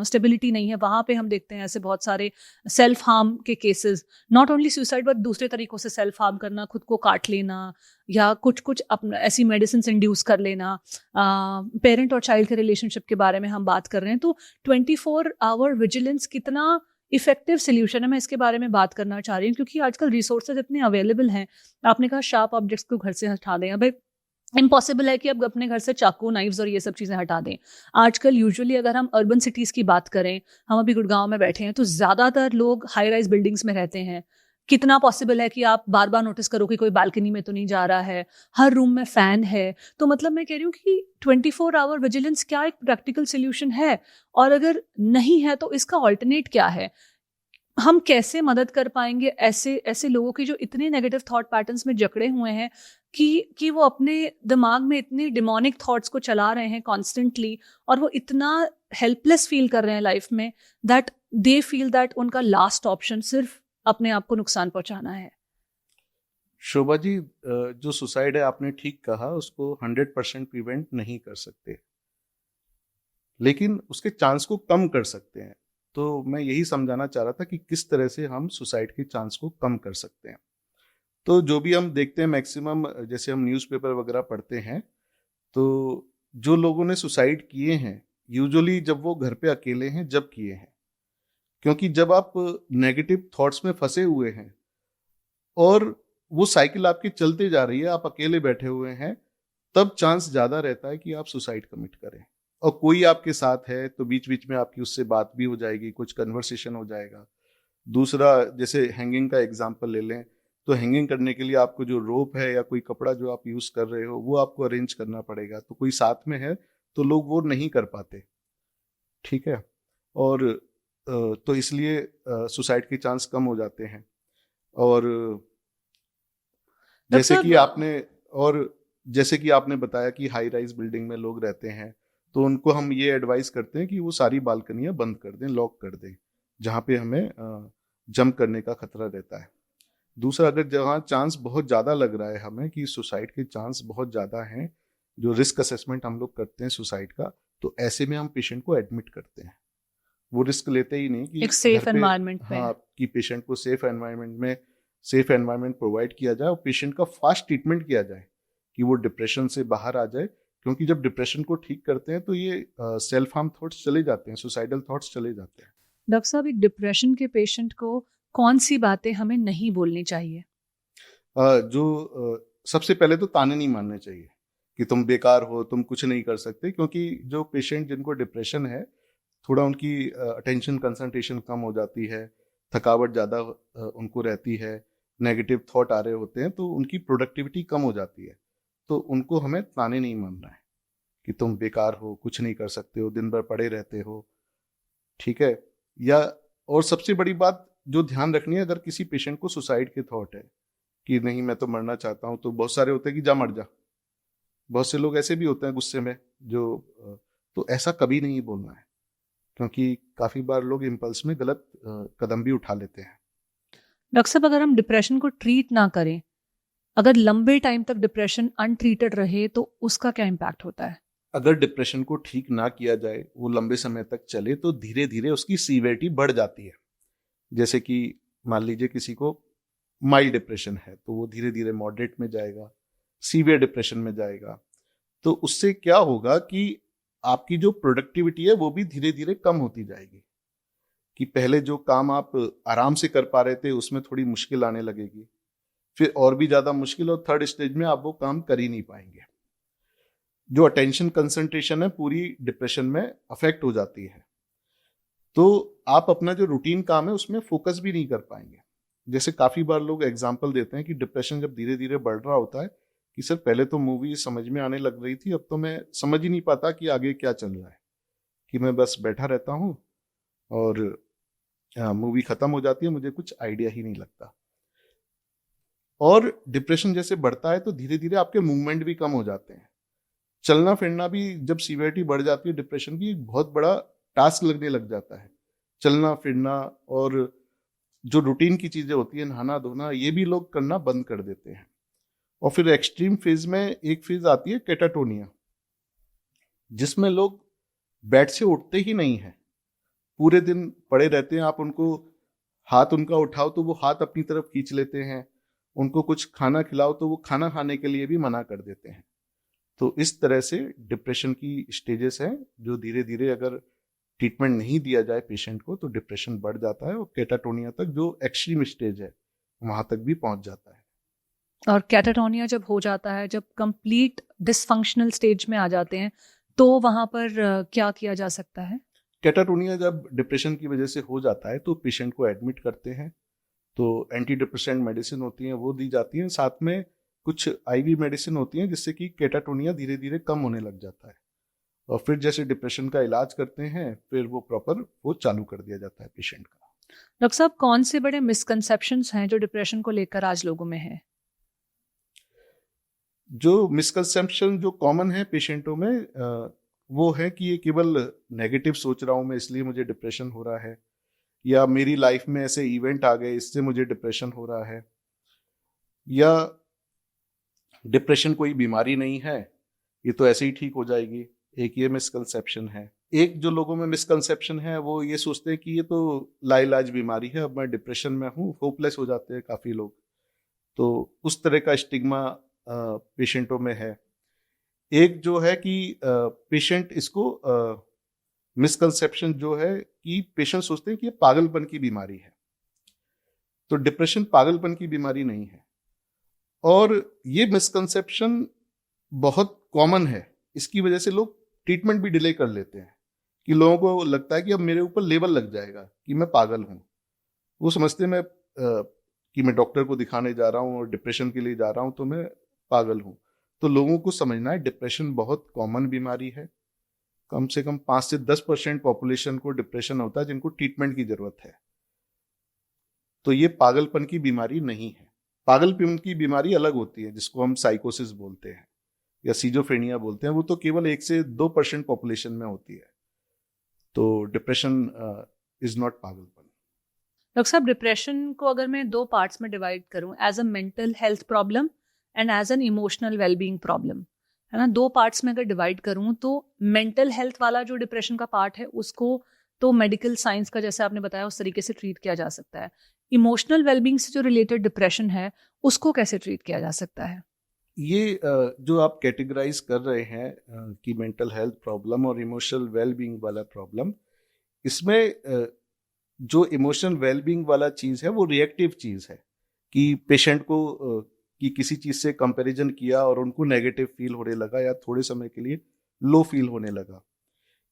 स्टेबिलिटी नहीं है, वहाँ पे हम देखते हैं ऐसे बहुत सारे सेल्फ हार्म के cases. Not only suicide but दूसरे तरीकों से सेल्फ हार्म करना, खुद को काट लेना, या कुछ अपना ऐसी मेडिसिन इंड्यूस कर लेना। पेरेंट और चाइल्ड के रिलेशनशिप के बारे में हम बात कर रहे हैं। तो 24 आवर विजिलेंस कितना इफेक्टिव सोल्यूशन है, मैं इसके बारे में बात करना चाह रही हूँ, क्योंकि आजकल रिसोर्सेज इतने अवेलेबल हैं। आपने कहा शार्प ऑब्जेक्ट्स को घर से हटा दें, अब इम्पॉसिबल है कि अब अपने घर से चाकू, नाइफ्स और ये सब चीज़ें हटा दें। आजकल यूजुअली अगर हम अर्बन सिटीज़ की बात करें, हम अभी गुड़गांव में बैठे हैं, तो ज़्यादातर लोग हाई राइज बिल्डिंग्स में रहते हैं। कितना पॉसिबल है कि आप बार बार नोटिस करो कि कोई बालकनी में तो नहीं जा रहा है, हर रूम में फ़ैन है। तो मतलब मैं कह रही हूँ कि 24 आवर विजिलेंस क्या एक प्रैक्टिकल सोल्यूशन है? और अगर नहीं है तो इसका ऑल्टरनेट क्या है? हम कैसे मदद कर पाएंगे ऐसे लोगों की जो इतने नेगेटिव थॉट पैटर्न्स में जकड़े हुए हैं कि वो अपने दिमाग में इतने डिमोनिक थॉट्स को चला रहे हैं कॉन्स्टेंटली, और वो इतना हेल्पलेस फील कर रहे हैं लाइफ में दैट दे फील दैट उनका लास्ट ऑप्शन सिर्फ अपने आप को नुकसान पहुंचाना है। शोभा जी, जो सुसाइड है आपने ठीक कहा, उसको 100% प्रिवेंट नहीं कर सकते, लेकिन उसके चांस को कम कर सकते हैं। तो मैं यही समझाना चाह रहा था कि किस तरह से हम सुसाइड के चांस को कम कर सकते हैं। तो जो भी हम देखते हैं मैक्सिमम, जैसे हम न्यूज़पेपर वगैरह पढ़ते हैं, तो जो लोगों ने सुसाइड किए हैं यूजुअली जब वो घर पे अकेले हैं जब किए हैं, क्योंकि जब आप नेगेटिव थॉट्स में फंसे हुए हैं और वो साइकिल आपकी चलते जा रही है, आप अकेले बैठे हुए हैं, तब चांस ज़्यादा रहता है कि आप सुसाइड कमिट करें। और कोई आपके साथ है तो बीच बीच में आपकी उससे बात भी हो जाएगी, कुछ कन्वर्सेशन हो जाएगा। दूसरा, जैसे हैंगिंग का एग्जांपल ले लें, तो हैंगिंग करने के लिए आपको जो रोप है या कोई कपड़ा जो आप यूज़ कर रहे हो वो आपको अरेंज करना पड़ेगा। तो कोई साथ में है तो लोग वो नहीं कर पाते, ठीक है। और तो इसलिए सुसाइड के चांस कम हो जाते हैं। और जैसे कि आपने बताया कि हाई राइज बिल्डिंग में लोग रहते हैं, तो उनको हम ये एडवाइस करते हैं कि वो सारी बालकनियां बंद कर दें, लॉक कर दें, जहाँ पे हमें जंप करने का खतरा रहता है। दूसरा, अगर जहाँ चांस बहुत ज़्यादा लग रहा है हमें कि सुसाइड के चांस बहुत ज़्यादा हैं, जो रिस्क असेसमेंट हम लोग करते हैं सुसाइड का, तो ऐसे में हम पेशेंट को एडमिट करते हैं। वो रिस्क लेते ही नहीं कि एक सेफ एनवायरनमेंट में, हाँ, कि पेशेंट को सेफ एनवायरनमेंट में सेफ एनवायरनमेंट प्रोवाइड किया जाए और पेशेंट का फास्ट ट्रीटमेंट किया जाए कि वो डिप्रेशन से बाहर आ जाए। क्योंकि जब डिप्रेशन को ठीक करते हैं तो ये सेल्फ हार्म थॉट्स चले जाते हैं, सुसाइडल थॉट्स चले जाते हैं। डॉक्टर साहब, एक डिप्रेशन के पेशेंट को कौन सी बातें हमें नहीं बोलनी चाहिए? सबसे पहले तो ताने नहीं मारने चाहिए कि तुम बेकार हो, तुम कुछ नहीं कर सकते। क्योंकि जो पेशेंट जिनको डिप्रेशन है, थोड़ा उनकी अटेंशन कंसंट्रेशन कम हो जाती है, थकावट ज़्यादा उनको रहती है, नेगेटिव थॉट आ रहे होते हैं, तो उनकी प्रोडक्टिविटी कम हो जाती है। तो उनको हमें ताने नहीं मारना है कि तुम बेकार हो, कुछ नहीं कर सकते हो, दिन भर पड़े रहते हो, ठीक है। या और सबसे बड़ी बात जो ध्यान रखनी है, अगर किसी पेशेंट को सुसाइड के थॉट है कि नहीं मैं तो मरना चाहता हूँ, तो बहुत सारे होते हैं कि जा मर जा। बहुत से लोग ऐसे भी होते हैं गुस्से में तो ऐसा कभी नहीं बोलना है, क्योंकि काफी बार लोग इम्पल्स में गलत कदम भी उठा लेते हैं। डॉक्टर साहब, अगर हम डिप्रेशन को ट्रीट ना करें, अगर लंबे टाइम तक डिप्रेशन अनट्रीटेड रहे, तो उसका क्या इम्पैक्ट होता है? अगर डिप्रेशन को ठीक ना किया जाए, वो लंबे समय तक चले, तो धीरे धीरे उसकी सीवियरिटी बढ़ जाती है। जैसे कि मान लीजिए किसी को माइल्ड डिप्रेशन है, तो वो धीरे धीरे मॉडरेट में जाएगा, सीवियर डिप्रेशन में जाएगा। तो उससे क्या होगा कि आपकी जो प्रोडक्टिविटी है वो भी धीरे धीरे कम होती जाएगी, कि पहले जो काम आप आराम से कर पा रहे थे उसमें थोड़ी मुश्किल आने लगेगी, फिर और भी ज्यादा मुश्किल, और थर्ड स्टेज में आप वो काम कर ही नहीं पाएंगे। जो अटेंशन कंसंट्रेशन है पूरी डिप्रेशन में अफेक्ट हो जाती है, तो आप अपना जो रूटीन काम है उसमें फोकस भी नहीं कर पाएंगे। जैसे काफी बार लोग एग्जाम्पल देते हैं कि डिप्रेशन जब धीरे धीरे बढ़ रहा होता है कि सर पहले तो मूवी समझ में आने लग रही थी, अब तो मैं समझ ही नहीं पाता कि आगे क्या चल रहा है, कि मैं बस बैठा रहता हूँ और मूवी खत्म हो जाती है, मुझे कुछ आइडिया ही नहीं लगता। और डिप्रेशन जैसे बढ़ता है तो धीरे धीरे आपके मूवमेंट भी कम हो जाते हैं, चलना फिरना भी जब सीवियरिटी बढ़ जाती है डिप्रेशन की, एक बहुत बड़ा टास्क लगने लग जाता है, चलना फिरना। और जो रूटीन की चीजें होती है, नहाना धोना, ये भी लोग करना बंद कर देते हैं। और फिर एक्सट्रीम फेज में एक फेज आती है कैटाटोनिया, जिसमें लोग बेड से उठते ही नहीं है, पूरे दिन पड़े रहते हैं। आप उनको हाथ उनका उठाओ तो वो हाथ अपनी तरफ खींच लेते हैं, उनको कुछ खाना खिलाओ तो वो खाना खाने के लिए भी मना कर देते हैं। तो इस तरह से डिप्रेशन की स्टेजेस हैं, जो धीरे धीरे अगर ट्रीटमेंट नहीं दिया जाए पेशेंट को तो डिप्रेशन बढ़ जाता है, और कैटाटोनिया तक जो एक्सट्रीम स्टेज है वहां तक भी पहुंच जाता है। और कैटाटोनिया जब हो जाता है, जब कंप्लीट डिसफंक्शनल स्टेज में आ जाते हैं, तो वहां पर क्या किया जा सकता है? कैटाटोनिया जब डिप्रेशन की वजह से हो जाता है तो पेशेंट को एडमिट करते हैं, तो एंटी डिप्रेसेंट मेडिसिन होती हैं वो दी जाती हैं, साथ में कुछ आईवी मेडिसिन होती हैं, जिससे कि कैटाटोनिया धीरे धीरे कम होने लग जाता है। और फिर जैसे डिप्रेशन का इलाज करते हैं, फिर वो प्रॉपर वो चालू कर दिया जाता है पेशेंट का। डॉक्टर साहब, कौन से बड़े मिसकंसेप्शंस हैं जो डिप्रेशन को लेकर आज लोगों में है? जो मिसकंसेप्शन जो कॉमन है पेशेंटों में, वो है कि ये केवल नेगेटिव सोच रहा हूँ मैं इसलिए मुझे डिप्रेशन हो रहा है, या मेरी लाइफ में ऐसे इवेंट आ गए इससे मुझे डिप्रेशन हो रहा है, या डिप्रेशन कोई बीमारी नहीं है, ये तो ऐसे ही ठीक हो जाएगी। एक ये मिसकंसेप्शन है। एक जो लोगों में मिसकंसेप्शन है वो ये सोचते हैं कि ये तो लाइलाज बीमारी है, अब मैं डिप्रेशन में हूँ, होपलेस हो जाते हैं काफी लोग। तो उस तरह का स्टिग्मा पेशेंटों में है। एक जो है कि पेशेंट इसको मिसकंसेप्शन जो है कि पेशेंट सोचते हैं कि ये पागलपन की बीमारी है, तो डिप्रेशन पागलपन की बीमारी नहीं है। और ये मिसकंसेप्शन बहुत कॉमन है, इसकी वजह से लोग ट्रीटमेंट भी डिले कर लेते हैं, कि लोगों को लगता है कि अब मेरे ऊपर लेबल लग जाएगा कि मैं पागल हूँ। वो समझते हैं कि मैं डॉक्टर को दिखाने जा रहा हूँ और डिप्रेशन के लिए जा रहा हूँ तो मैं पागल हूँ। तो लोगों को समझना है डिप्रेशन बहुत कॉमन बीमारी है, कम से कम 5 से 10% पॉपुलेशन को डिप्रेशन होता है जिनको ट्रीटमेंट की जरूरत है। तो ये पागलपन की बीमारी नहीं है। पागलपन की बीमारी अलग होती है, जिसको हम साइकोसिस बोलते हैं या सीजोफ्रेनिया बोलते हैं, वो तो केवल 1 से 2% पॉपुलेशन में होती है। तो डिप्रेशन इज नॉट पागलपन। डॉक्टर साहब, डिप्रेशन को अगर मैं 2 पार्ट्स में डिवाइड करूं, as a mental health problem and as an emotional wellbeing problem, है ना, 2 पार्ट्स में अगर डिवाइड करूं तो मेंटल हेल्थ वाला जो डिप्रेशन का पार्ट है उसको तो मेडिकल साइंस का जैसे आपने बताया उस तरीके से ट्रीट किया जा सकता है। इमोशनल वेलबींग से जो रिलेटेड डिप्रेशन है उसको कैसे ट्रीट किया जा सकता है? ये जो आप कैटेगराइज कर रहे हैं कि मेंटल हेल्थ प्रॉब्लम और इमोशनल वेलबींग वाला प्रॉब्लम, इसमें जो इमोशनल वेलबींग वाला चीज़ है वो रिएक्टिव चीज़ है कि पेशेंट को कि किसी चीज़ से कंपैरिजन किया और उनको नेगेटिव फील होने लगा या थोड़े समय के लिए लो फील होने लगा,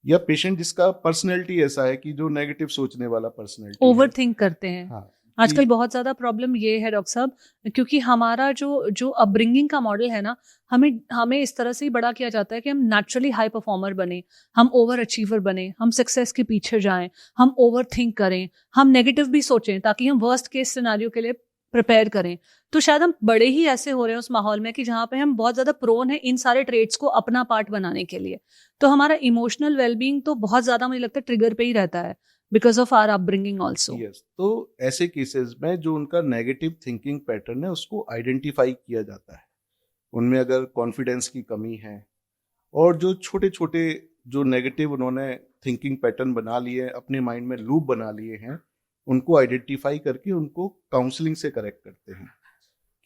या पेशेंट जिसका पर्सनैलिटी ऐसा है कि जो नेगेटिव सोचने वाला पर्सनैलिटी ओवर है। थिंक करते हैं। हाँ, आजकल बहुत ज़्यादा प्रॉब्लम ये है डॉक्टर साहब, क्योंकि हमारा जो जो अपब्रिंगिंग का मॉडल है ना, हमें हमें इस तरह से ही बड़ा किया जाता है कि हम नेचुरली हाई परफॉर्मर बने, हम ओवर अचीवर बने, हम सक्सेस के पीछे जाएं, हम ओवर थिंक करें, हम नेगेटिव भी सोचें ताकि हम वर्स्ट केस सिनेरियो के लिए प्रिपेयर करें। तो शायद हम बड़े ही ऐसे हो रहे हैं उस माहौल में कि जहाँ पे हम बहुत ज़्यादा प्रोन है इन सारे ट्रेड्स को अपना पार्ट बनाने के लिए। तो हमारा इमोशनल वेलबींग तो बहुत ज़्यादा मुझे लगता है ट्रिगर पे ही रहता है, because of our upbringing also. Yes, तो ऐसे केसेस में जो उनका नेगेटिव थिंकिंग पैटर्न है उसको आइडेंटिफाई किया जाता है। उनमें अगर कॉन्फिडेंस की कमी है और जो छोटे छोटे जो नेगेटिव उन्होंने थिंकिंग पैटर्न बना लिए, अपने माइंड में लूप बना लिए हैं, उनको आइडेंटिफाई करके उनको काउंसलिंग से करेक्ट करते हैं।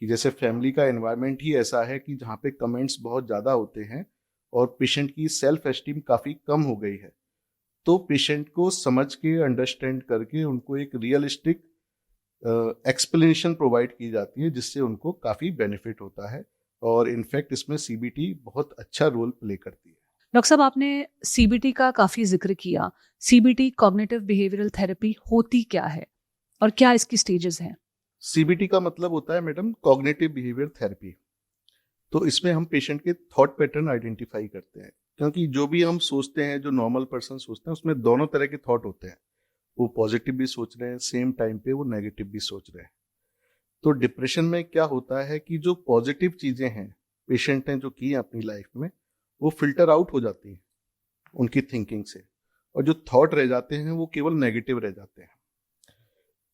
कि जैसे फैमिली का एनवायरनमेंट ही ऐसा है कि जहाँ पे कमेंट्स बहुत ज़्यादा होते हैं और पेशेंट की सेल्फ एस्टीम काफ़ी कम हो गई है, तो पेशेंट को समझ के अंडरस्टैंड करके उनको एक रियलिस्टिक एक्सप्लेनेशन प्रोवाइड की जाती है, जिससे उनको काफ़ी बेनिफिट होता है। और इनफैक्ट इसमें सीबीटी बहुत अच्छा रोल प्ले करती है। डॉक्टर साहब, आपने सीबीटी का काफ़ी जिक्र किया। सीबीटी कॉग्निटिव बिहेवियरल थेरेपी होती क्या है और क्या इसकी स्टेजेस हैं? सीबीटी का मतलब होता है मैडम कॉग्निटिव बिहेवियर थेरेपी। तो इसमें हम पेशेंट के थॉट पैटर्न आइडेंटिफाई करते हैं, क्योंकि जो भी हम सोचते हैं, जो नॉर्मल पर्सन सोचते हैं, उसमें दोनों तरह के थॉट होते हैं। वो पॉजिटिव भी सोच रहे हैं, सेम टाइम पे वो नेगेटिव भी सोच रहे हैं। तो डिप्रेशन में क्या होता है कि जो पॉजिटिव चीज़ें हैं पेशेंट ने जो की हैं अपनी लाइफ में, वो फिल्टर आउट हो जाती हैं उनकी थिंकिंग से, और जो थॉट रह जाते हैं वो केवल नेगेटिव रह जाते हैं।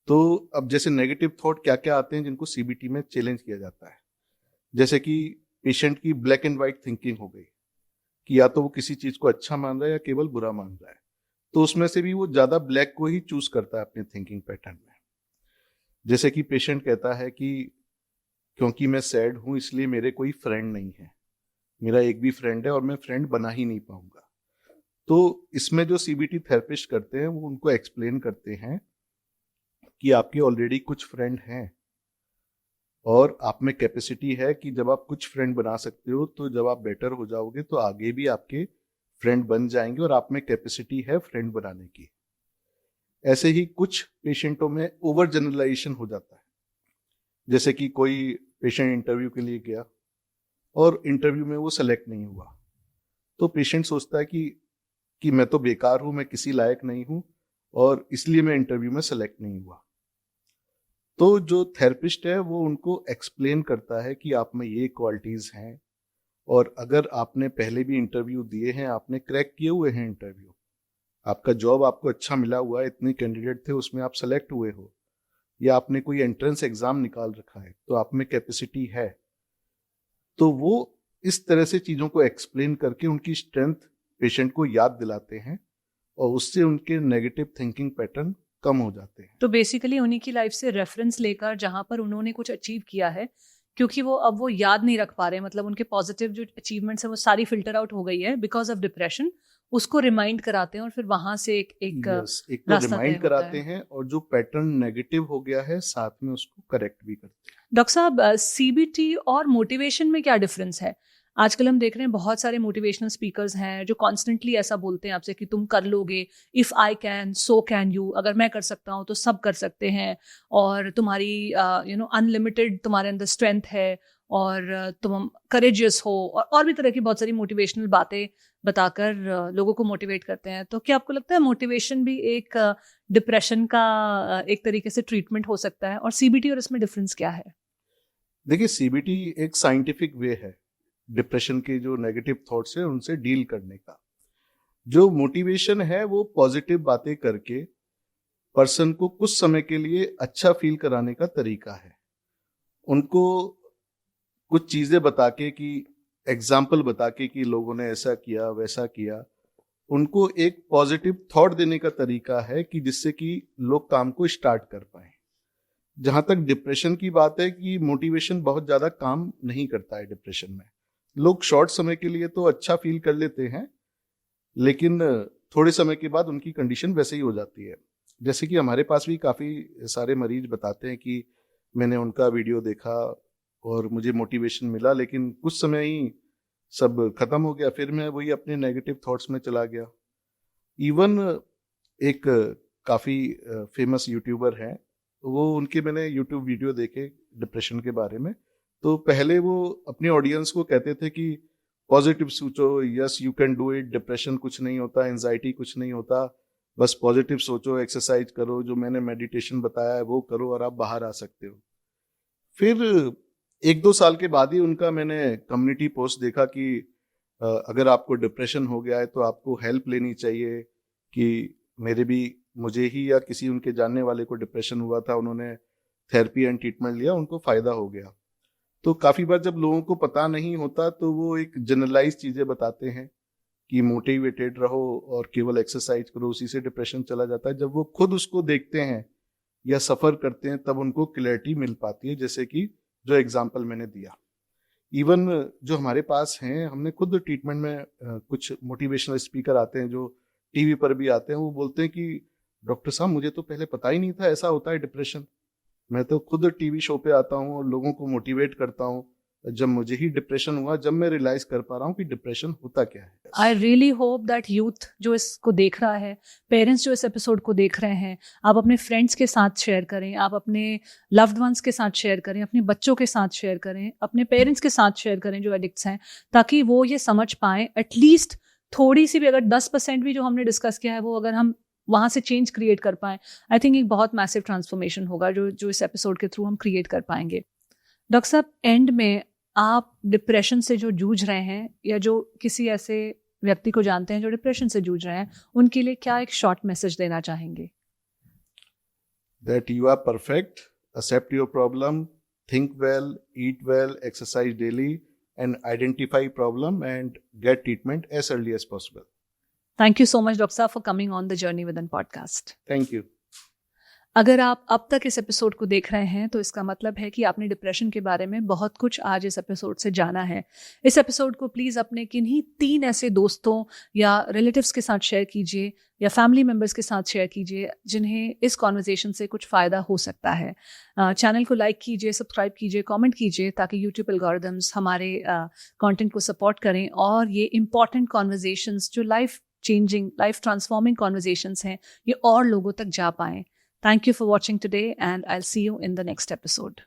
तो अब जैसे नेगेटिव थॉट क्या क्या आते हैं जिनको सीबीटी में चैलेंज किया जाता है, जैसे कि पेशेंट की ब्लैक एंड वाइट थिंकिंग हो गई कि या तो वो किसी चीज़ को अच्छा मान रहा है या केवल बुरा मान रहा है, तो उसमें से भी वो ज़्यादा ब्लैक को ही चूज करता है अपने थिंकिंग पैटर्न में। जैसे कि पेशेंट कहता है कि क्योंकि मैं सैड हूं इसलिए मेरे कोई फ्रेंड नहीं है, मेरा एक भी फ्रेंड है और मैं फ्रेंड बना ही नहीं पाऊंगा। तो इसमें जो सीबीटी थेरेपिस्ट करते हैं वो उनको एक्सप्लेन करते हैं कि आपके ऑलरेडी कुछ फ्रेंड हैं और आप में कैपेसिटी है कि जब आप कुछ फ्रेंड बना सकते हो तो जब आप बेटर हो जाओगे तो आगे भी आपके फ्रेंड बन जाएंगे और आप में कैपेसिटी है फ्रेंड बनाने की। ऐसे ही कुछ पेशेंटों में ओवर जनरलाइजेशन हो जाता है, जैसे कि कोई पेशेंट इंटरव्यू के लिए गया और इंटरव्यू में वो सेलेक्ट नहीं हुआ, तो पेशेंट सोचता है कि मैं तो बेकार हूं, मैं किसी लायक नहीं हूं और इसलिए मैं इंटरव्यू में सेलेक्ट नहीं हुआ। तो जो थेरेपिस्ट है वो उनको एक्सप्लेन करता है कि आप में ये क्वालिटीज हैं और अगर आपने पहले भी इंटरव्यू दिए हैं, आपने क्रैक किए हुए हैं इंटरव्यू, आपका जॉब आपको अच्छा मिला हुआ है, इतने कैंडिडेट थे उसमें आप सेलेक्ट हुए हो, या आपने कोई एंट्रेंस एग्जाम निकाल रखा है, तो आप में कैपेसिटी है। तो वो इस तरह से चीज़ों को एक्सप्लेन करके उनकी स्ट्रेंथ पेशेंट को याद दिलाते हैं और उससे उनके नेगेटिव थिंकिंग पैटर्न कम हो जाते हैं। तो बेसिकली उन्हीं की लाइफ से रेफरेंस लेकर जहां पर उन्होंने कुछ अचीव किया है, क्योंकि वो अब वो याद नहीं रख पा रहे, मतलब उनके पॉजिटिव जो अचीवमेंट्स है वो सारी फिल्टर आउट हो गई है बिकॉज ऑफ डिप्रेशन, उसको रिमाइंड कराते हैं और फिर वहां से एक एक तो रास्ता तय रिमाइंड होता कराते है। हैं और जो पैटर्न नेगेटिव हो गया है साथ में उसको करेक्ट भी करते हैं। डॉक्टर साहब, सीबीटी और मोटिवेशन में क्या डिफरेंस है? आजकल हम देख रहे हैं बहुत सारे मोटिवेशनल स्पीकर्स हैं जो कॉन्स्टेंटली ऐसा बोलते हैं आपसे कि तुम कर लोगे, if I can so can you, अगर मैं कर सकता हूँ तो सब कर सकते हैं, और तुम्हारी अनलिमिटेड तुम्हारे अंदर स्ट्रेंथ है, और तुम करेजियस हो, और भी तरह की बहुत सारी मोटिवेशनल बातें बताकर लोगों को मोटिवेट करते हैं। तो क्या आपको लगता है मोटिवेशन भी एक डिप्रेशन का एक तरीके से ट्रीटमेंट हो सकता है, और सीबीटी और इसमें डिफरेंस क्या है? देखिए, सीबीटी एक साइंटिफिक वे है डिप्रेशन के जो नेगेटिव थॉट्स है उनसे डील करने का। जो मोटिवेशन है वो पॉजिटिव बातें करके पर्सन को कुछ समय के लिए अच्छा फील कराने का तरीका है। उनको कुछ चीजें बता के कि एग्जाम्पल बता के कि लोगों ने ऐसा किया वैसा किया, उनको एक पॉजिटिव थॉट देने का तरीका है कि जिससे कि लोग काम को स्टार्ट कर पाए। जहां तक डिप्रेशन की बात है कि मोटिवेशन बहुत ज्यादा काम नहीं करता है डिप्रेशन में। लोग शॉर्ट समय के लिए तो अच्छा फील कर लेते हैं, लेकिन थोड़े समय के बाद उनकी कंडीशन वैसे ही हो जाती है। जैसे कि हमारे पास भी काफ़ी सारे मरीज बताते हैं कि मैंने उनका वीडियो देखा और मुझे मोटिवेशन मिला, लेकिन कुछ समय ही सब खत्म हो गया, फिर मैं वही अपने नेगेटिव थॉट्स में चला गया। इवन एक काफ़ी फेमस यूट्यूबर हैं, वो उनके मैंने यूट्यूब वीडियो देखे डिप्रेशन के बारे में। तो पहले वो अपनी ऑडियंस को कहते थे कि पॉजिटिव सोचो, yes you can do it, depression कुछ नहीं होता, एंजाइटी कुछ नहीं होता, बस पॉजिटिव सोचो, एक्सरसाइज करो, जो मैंने मेडिटेशन बताया है वो करो और आप बाहर आ सकते हो। फिर 1-2 साल के बाद ही उनका मैंने कम्युनिटी पोस्ट देखा कि अगर आपको डिप्रेशन हो गया है तो आपको हेल्प लेनी चाहिए। कि मुझे ही या किसी उनके जानने वाले को डिप्रेशन हुआ था, उन्होंने थेरेपी एंड ट्रीटमेंट लिया, उनको फायदा हो गया। तो काफी बार जब लोगों को पता नहीं होता तो वो एक जनरलाइज चीजें बताते हैं कि मोटिवेटेड रहो और केवल एक्सरसाइज करो, उसी से डिप्रेशन चला जाता है। जब वो खुद उसको देखते हैं या सफर करते हैं तब उनको क्लैरिटी मिल पाती है, जैसे कि जो एग्जाम्पल मैंने दिया। इवन जो हमारे पास हैं, हमने खुद ट्रीटमेंट में कुछ मोटिवेशनल स्पीकर आते हैं जो टीवी पर भी आते हैं, वो बोलते हैं कि डॉक्टर साहब मुझे तो पहले पता ही नहीं था ऐसा होता है डिप्रेशन। मैं तो खुद टीवी शो पे आता हूँ और लोगों को मोटिवेट करता हूँ। जब मुझे ही डिप्रेशन हुआ, जब मैं रियलाइज कर पा रहा हूँ कि डिप्रेशन होता क्या है। I really hope that youth जो इसको देख रहा है, पेरेंट्स जो इस एपिसोड को देख रहे हैं, आप अपने फ्रेंड्स के साथ शेयर करें, आप अपने लव्ड वंस के साथ शेयर करें, अपने बच्चों के साथ शेयर करें, अपने पेरेंट्स के साथ शेयर करें जो एडिक्ट्स हैं, ताकि वो ये समझ पाएं एटलीस्ट थोड़ी सी भी, अगर 10% भी जो हमने डिस्कस किया है वो अगर हम वहाँ से चेंज क्रिएट कर पाएं, आई थिंक एक बहुत मैसिव ट्रांसफॉर्मेशन होगा जो इस एपिसोड के थ्रू हम क्रिएट कर पाएंगे। डॉक्टर साहब, एंड में आप डिप्रेशन से जो जूझ रहे हैं या जो किसी ऐसे व्यक्ति को जानते हैं जो डिप्रेशन से जूझ रहे हैं, उनके लिए क्या एक शॉर्ट मैसेज देना चाहेंगे? That you are perfect, accept your problem, think well, eat well, exercise daily, and identify problem and get treatment as early as possible. Thank you so much, Dr. Saab, for coming on the Journey Within podcast. Thank you. अगर आप अब तक इस episode को देख रहे हैं तो इसका मतलब है कि आपने डिप्रेशन के बारे में बहुत कुछ आज इस एपिसोड से जाना है। इस एपिसोड को प्लीज़ अपने किन्हीं 3 ऐसे दोस्तों या रिलेटिव्स के साथ शेयर कीजिए या फैमिली मेम्बर्स के साथ शेयर कीजिए जिन्हें इस कॉन्वर्जेशन से कुछ फ़ायदा हो सकता है। चैनल को लाइक कीजिए, सब्सक्राइब कीजिए, कमेंट कीजिए, ताकि यूट्यूब एल्गोरिदम्स हमारे कंटेंट को सपोर्ट करें और ये इंपॉर्टेंट कॉन्वर्जेशंस जो life changing, life transforming conversations हैं, ये और लोगों तक जा पाएँ। Thank you for watching today, and I'll see you in the next episode.